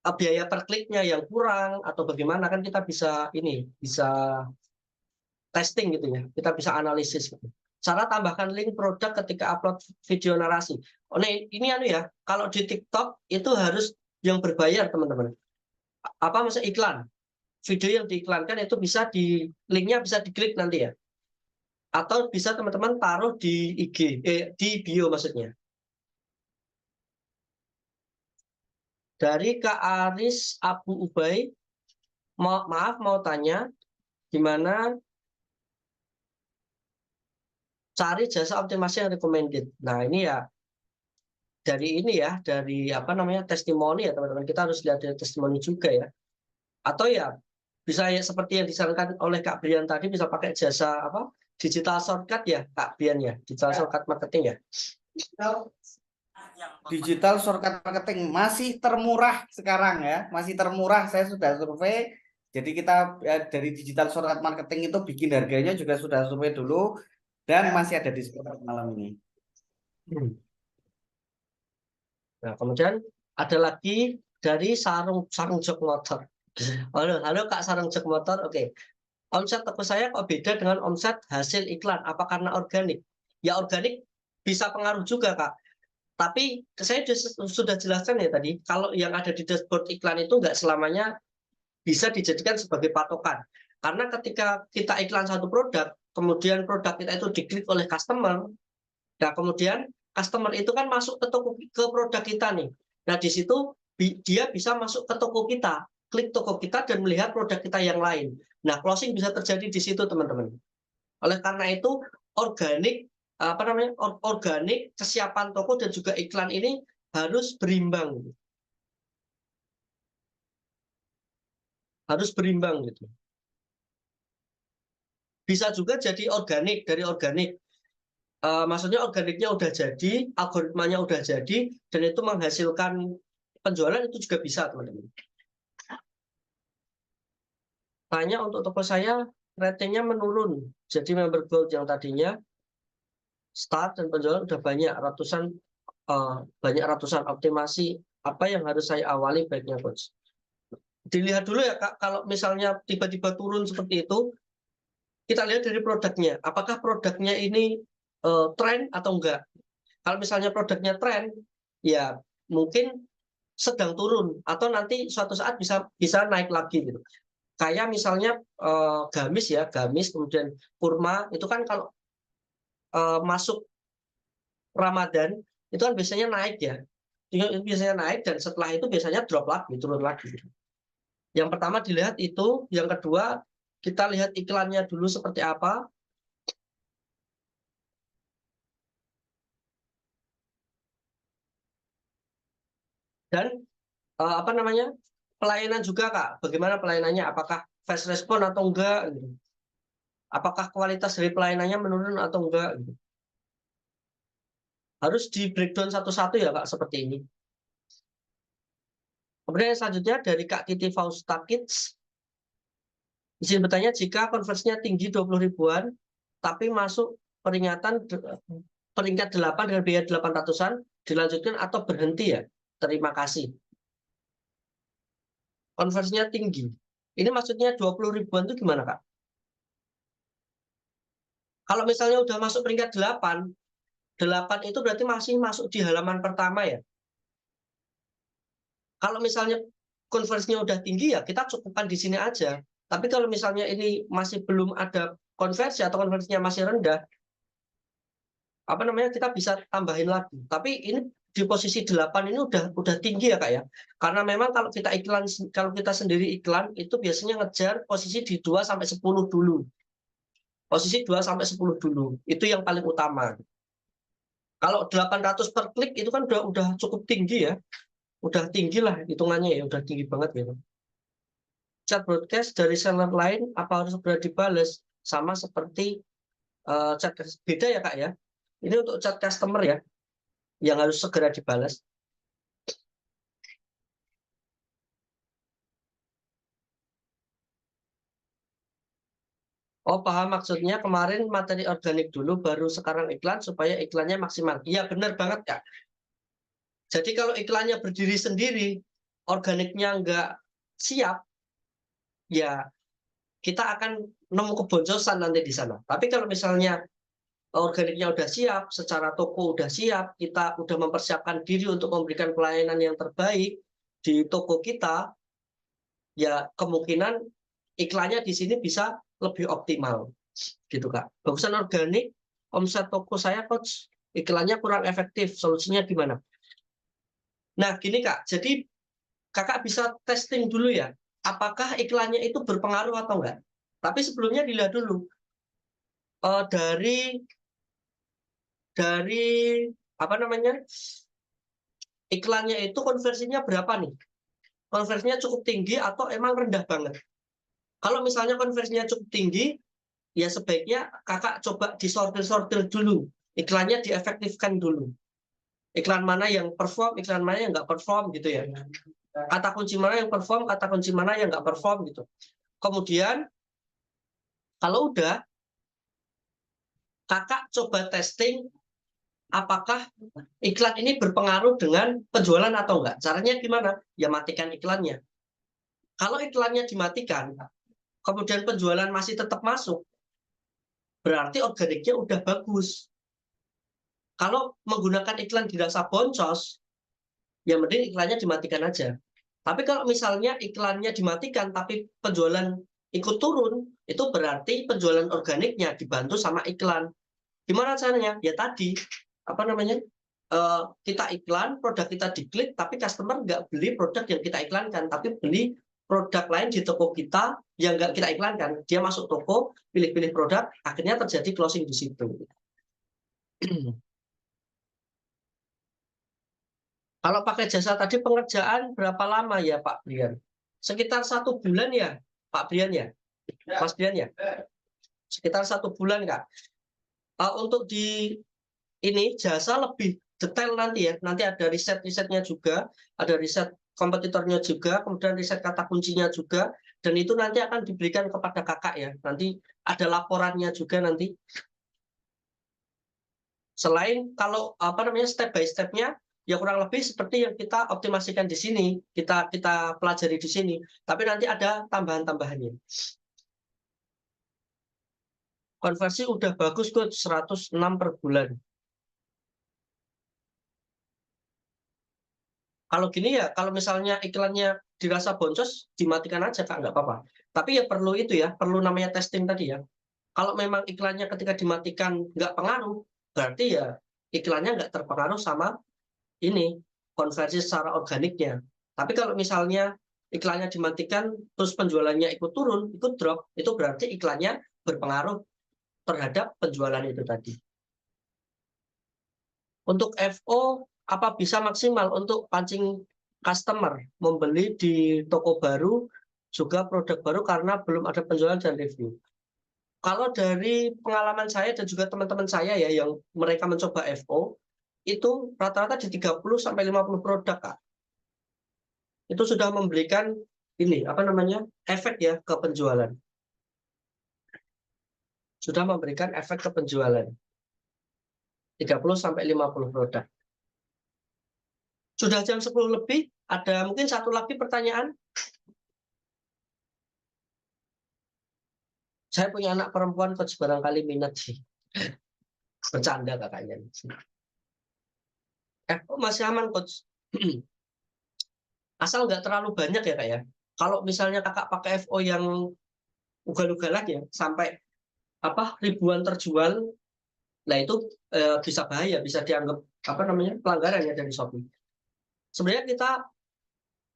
biaya per kliknya yang kurang, atau bagaimana, kan kita bisa testing gitu ya, kita bisa analisis gitu. Cara tambahkan link produk ketika upload video narasi. Oh, ini ya, kalau di TikTok itu harus yang berbayar teman-teman. Maksudnya iklan. Video yang diiklankan itu bisa linknya bisa diklik nanti ya. Atau bisa teman-teman taruh di IG, di bio maksudnya. Dari Kak Aris Abu Ubay, maaf mau tanya, gimana cari jasa optimasi yang recommended. Nah ini ya, dari testimoni ya teman-teman, kita harus lihat dari testimoni juga ya. Atau ya bisa ya seperti yang disarankan oleh Kak Brian tadi, bisa pakai jasa digital shortcut ya Kak Brian ya, digital shortcut marketing ya. Digital shortcut marketing masih termurah sekarang ya, masih termurah. Saya sudah survei. Jadi kita dari digital shortcut marketing itu bikin harganya juga sudah survei dulu dan masih ada diskon malam ini. Nah, kemudian ada lagi dari sarung jok motor. Halo Kak sarung jok motor. Oke. Omset toko saya kok beda dengan omset hasil iklan? Apa karena organik? Ya organik bisa pengaruh juga Kak. Tapi saya sudah jelaskan ya tadi, kalau yang ada di dashboard iklan itu nggak selamanya bisa dijadikan sebagai patokan. Karena ketika kita iklan satu produk, kemudian produk kita itu diklik oleh customer, nah kemudian customer itu kan masuk ke produk kita nih. Nah di situ dia bisa masuk ke toko kita, klik toko kita dan melihat produk kita yang lain. Nah closing bisa terjadi di situ teman-teman. Oleh karena itu organik kesiapan toko dan juga iklan ini harus berimbang. Harus berimbang gitu. Bisa juga jadi organik, dari organik. Maksudnya organiknya udah jadi, algoritmanya udah jadi, dan itu menghasilkan penjualan, itu juga bisa teman-teman. Tanya untuk toko saya, ratingnya menurun. Jadi member gold yang tadinya start dan penjualan udah banyak ratusan optimasi. Apa yang harus saya awali baiknya coach? Dilihat dulu ya Kak, kalau misalnya tiba-tiba turun seperti itu, kita lihat dari produknya. Apakah produknya ini tren atau enggak? Kalau misalnya produknya tren, ya mungkin sedang turun atau nanti suatu saat bisa naik lagi gitu. Kayak misalnya gamis kemudian kurma itu kan kalau masuk Ramadan itu kan biasanya naik ya. Itu biasanya naik dan setelah itu biasanya drop lagi, turun lagi. Yang pertama dilihat itu, yang kedua kita lihat iklannya dulu seperti apa. Dan pelayanan juga Kak, bagaimana pelayanannya, apakah fast respon atau enggak gitu. Apakah kualitas dari pelayanannya menurun atau enggak gitu. Harus di breakdown satu-satu ya Kak, seperti ini. Kemudian selanjutnya dari Kak Titi Faustakits, izin bertanya, jika konversinya tinggi 20 ribuan tapi masuk peringkat 8 dengan biaya 800-an, dilanjutkan atau berhenti ya? Terima kasih. Konversinya tinggi. Ini maksudnya 20 ribuan itu gimana Kak? Kalau misalnya udah masuk peringkat 8 itu berarti masih masuk di halaman pertama ya. Kalau misalnya konversinya udah tinggi ya kita cukupkan di sini aja. Tapi kalau misalnya ini masih belum ada konversi atau konversinya masih rendah, kita bisa tambahin lagi. Tapi ini di posisi 8 ini udah tinggi ya Kak ya. Karena memang kalau kita sendiri iklan itu biasanya ngejar posisi di 2 sampai 10 dulu. Posisi 2 sampai 10 dulu. Itu yang paling utama. Kalau 800 per klik itu kan udah cukup tinggi ya. Udah tinggi lah hitungannya ya, udah tinggi banget gitu. Chat broadcast dari seller lain apa harus segera dibales? Sama seperti chat beda ya Kak ya. Ini untuk chat customer ya, yang harus segera dibalas. Oh, paham maksudnya kemarin materi organik dulu, baru sekarang iklan supaya iklannya maksimal. Iya, benar banget, Kak. Jadi kalau iklannya berdiri sendiri, organiknya nggak siap, ya kita akan nemu keboncosan nanti di sana. Tapi kalau misalnya organiknya udah siap, secara toko udah siap, kita udah mempersiapkan diri untuk memberikan pelayanan yang terbaik di toko kita, ya kemungkinan iklannya di sini bisa lebih optimal, gitu Kak. Bagusan organik, omset toko saya coach, iklannya kurang efektif, solusinya gimana? Nah gini Kak, jadi Kakak bisa testing dulu ya, apakah iklannya itu berpengaruh atau enggak. Tapi sebelumnya dilihat dulu, dari apa namanya, iklannya itu konversinya berapa nih? Konversinya cukup tinggi atau emang rendah banget? Kalau misalnya konversinya cukup tinggi, ya sebaiknya kakak coba disortir-sortir dulu. Iklannya diefektifkan dulu. Iklan mana yang perform, iklan mana yang nggak perform gitu ya. Kata kunci mana yang perform, kata kunci mana yang nggak perform gitu. Kemudian, kalau udah, kakak coba testing apakah iklan ini berpengaruh dengan penjualan atau enggak. Caranya gimana? Ya matikan iklannya. Kalau iklannya dimatikan, kemudian penjualan masih tetap masuk, berarti organiknya udah bagus. Kalau menggunakan iklan dirasa boncos, ya mending iklannya dimatikan aja. Tapi kalau misalnya iklannya dimatikan tapi penjualan ikut turun, itu berarti penjualan organiknya dibantu sama iklan. Gimana caranya? Ya tadi, apa namanya? Kita iklan, produk kita diklik, tapi customer nggak beli produk yang kita iklankan, tapi beli produk lain di toko kita yang nggak kita iklankan. Dia masuk toko, pilih-pilih produk, akhirnya terjadi closing di situ. Kalau pakai jasa tadi pengerjaan berapa lama ya Pak Brian? Sekitar 1 bulan ya Pak Brian ya? Mas Brian ya? Sekitar 1 bulan Kak. Untuk di ini jasa lebih detail nanti ya. Nanti ada riset-risetnya juga, ada riset kompetitornya juga, kemudian riset kata kuncinya juga, dan itu nanti akan diberikan kepada kakak ya. Nanti ada laporannya juga nanti. Selain kalau apa namanya step by step-nya, ya kurang lebih seperti yang kita optimasikan di sini, kita pelajari di sini. Tapi nanti ada tambahan-tambahannya. Konversi udah bagus kok 106 per bulan. Kalau gini ya, kalau misalnya iklannya dirasa boncos, dimatikan aja Kak, nggak apa-apa. Tapi ya perlu itu ya, perlu namanya testing tadi ya. Kalau memang iklannya ketika dimatikan nggak pengaruh, berarti ya iklannya nggak terpengaruh sama ini, konversi secara organiknya. Tapi kalau misalnya iklannya dimatikan, terus penjualannya ikut turun, ikut drop, itu berarti iklannya berpengaruh terhadap penjualan itu tadi. Untuk FO, apa bisa maksimal untuk pancing customer membeli di toko baru, juga produk baru karena belum ada penjualan dan review. Kalau dari pengalaman saya dan juga teman-teman saya ya yang mereka mencoba FO, itu rata-rata di 30-50 produk, Kak. Itu sudah memberikan ini, apa namanya, efek ya ke penjualan. Sudah memberikan efek ke penjualan. 30-50 produk. Sudah jam 10 lebih, ada mungkin satu lagi pertanyaan? Saya punya anak perempuan, coach, barangkali minat sih. Bercanda kakaknya. Masih aman, coach. Asal nggak terlalu banyak ya, Kak ya. Kalau misalnya kakak pakai FO yang ugal-ugalan ya, sampai ribuan terjual, nah itu bisa bahaya, bisa dianggap pelanggaran ya dari Shopee. Sebenarnya kita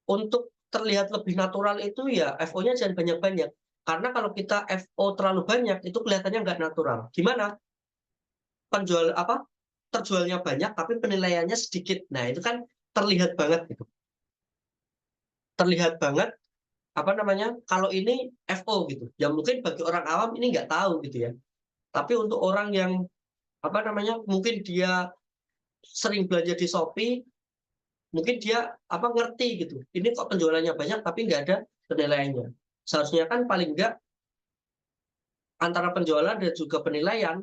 untuk terlihat lebih natural itu ya FO-nya jangan banyak-banyak. Karena kalau kita FO terlalu banyak itu kelihatannya nggak natural. Gimana? Terjualnya banyak tapi penilaiannya sedikit. Nah, itu kan terlihat banget gitu. Terlihat banget kalau ini FO gitu. Ya mungkin bagi orang awam ini nggak tahu gitu ya. Tapi untuk orang yang mungkin dia sering belanja di Shopee, mungkin dia ngerti gitu. Ini kok penjualannya banyak tapi nggak ada penilaiannya. Seharusnya kan paling nggak antara penjualan dan juga penilaian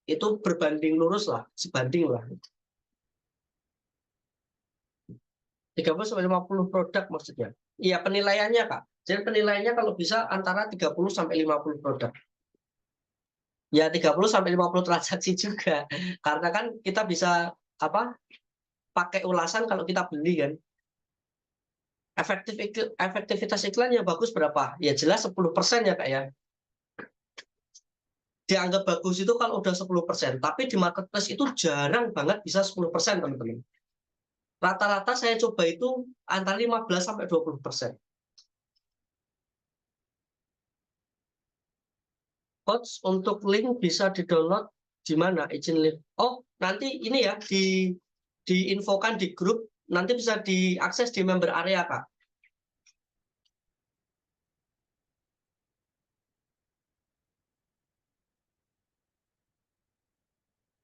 itu berbanding lurus lah, sebanding lah. 30-50 produk maksudnya. Iya, penilaiannya Kak. Jadi penilaiannya kalau bisa antara 30-50 produk. Ya 30-50 transaksi juga. Karena kan kita bisa apa? Pakai ulasan kalau kita beli kan. Efektivitas iklan yang bagus berapa? Ya jelas 10% ya Kak ya. Dianggap bagus itu kalau udah 10%, tapi di marketplace itu jarang banget bisa 10%, teman-teman. Rata-rata saya coba itu antara 15-20%. Coach, untuk link bisa di-download di mana? Izin link. Oh, nanti ini ya diinfokan di grup, nanti bisa diakses di member area, Kak.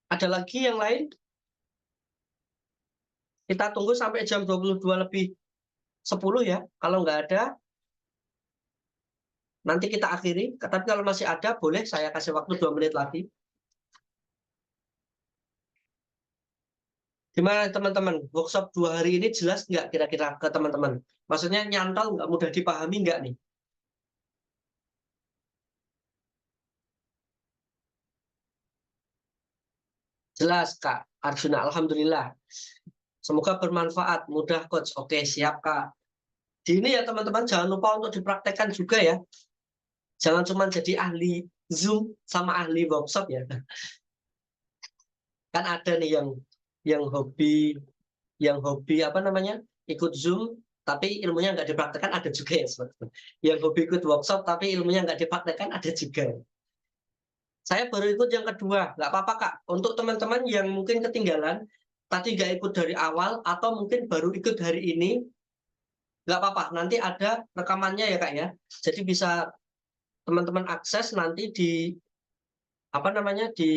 Ada lagi yang lain? Kita tunggu sampai jam 22:10 ya. Kalau nggak ada, nanti kita akhiri. Tapi kalau masih ada, boleh saya kasih waktu 2 menit lagi. Gimana teman-teman? Workshop 2 hari ini jelas nggak kira-kira ke teman-teman? Maksudnya nyantol nggak, mudah dipahami nggak nih? Jelas Kak Arjuna, Alhamdulillah. Semoga bermanfaat, mudah Coach. Oke, siap Kak. Di ini ya teman-teman, jangan lupa untuk dipraktekkan juga ya. Jangan cuma jadi ahli Zoom sama ahli workshop ya. Kan ada nih yang hobi apa namanya? Ikut Zoom tapi ilmunya nggak dipraktekkan, ada juga ya teman-teman. Yang hobi ikut workshop tapi ilmunya nggak dipraktekkan, ada juga. Saya baru ikut yang kedua, nggak apa-apa Kak. Untuk teman-teman yang mungkin ketinggalan, tadi nggak ikut dari awal atau mungkin baru ikut hari ini, nggak apa-apa. Nanti ada rekamannya ya Kak ya. Jadi bisa teman-teman akses nanti di apa namanya di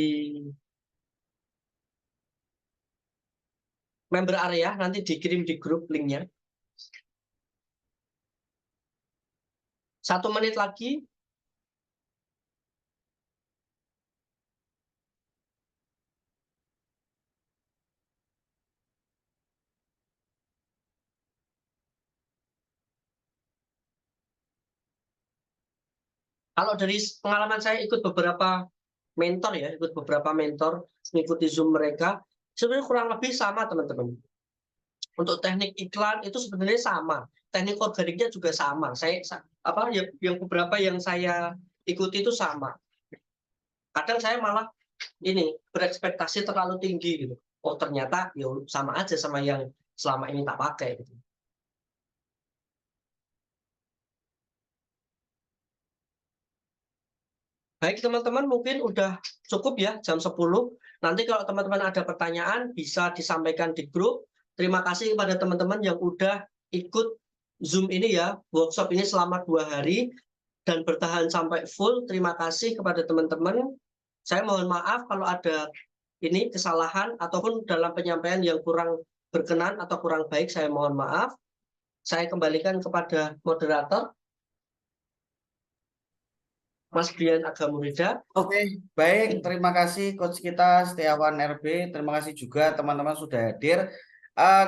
member area, nanti dikirim di grup linknya. 1 menit lagi. Kalau dari pengalaman saya ikut beberapa mentor ya, ikut beberapa mentor, mengikuti Zoom mereka, sebenarnya kurang lebih sama teman-teman. Untuk teknik iklan itu sebenarnya sama, teknik organiknya juga sama. Saya apa yang beberapa yang saya ikuti itu sama. Kadang saya malah ini berekspektasi terlalu tinggi gitu. Oh ternyata ya sama aja sama yang selama ini tak pakai. Gitu. Baik teman-teman, mungkin udah cukup ya jam 10. Nanti kalau teman-teman ada pertanyaan bisa disampaikan di grup. Terima kasih kepada teman-teman yang udah ikut Zoom ini ya, workshop ini selama 2 hari dan bertahan sampai full. Terima kasih kepada teman-teman. Saya mohon maaf kalau ada ini kesalahan ataupun dalam penyampaian yang kurang berkenan atau kurang baik, saya mohon maaf. Saya kembalikan kepada moderator. Mas Brian Agamurida. Oke, baik. Terima kasih Coach kita Setiawan RB. Terima kasih juga teman-teman sudah hadir.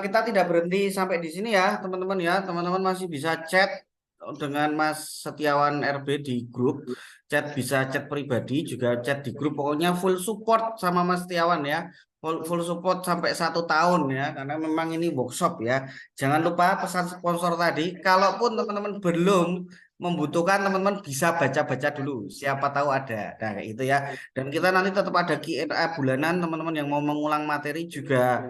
Kita tidak berhenti sampai di sini ya, teman-teman ya. Teman-teman masih bisa chat dengan Mas Setiawan RB di grup. Chat bisa chat pribadi, juga chat di grup. Pokoknya full support sama Mas Setiawan ya. Full support sampai 1 tahun ya, karena memang ini workshop ya. Jangan lupa pesan sponsor tadi. Kalaupun teman-teman belum membutuhkan, teman-teman bisa baca-baca dulu, siapa tahu ada. Nah kayak itu ya, dan kita nanti tetap ada Q&A bulanan. Teman-teman yang mau mengulang materi juga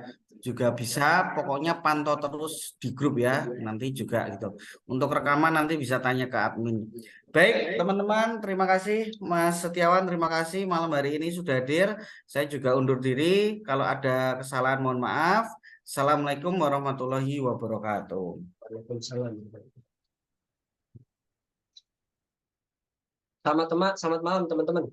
bisa, pokoknya pantau terus di grup ya, nanti juga gitu. Untuk rekaman nanti bisa tanya ke admin. Baik teman-teman, terima kasih Mas Setiawan, terima kasih malam hari ini sudah hadir. Saya juga undur diri, kalau ada kesalahan mohon maaf. Assalamualaikum warahmatullahi wabarakatuh. Waalaikumsalam. Selamat malam teman-teman.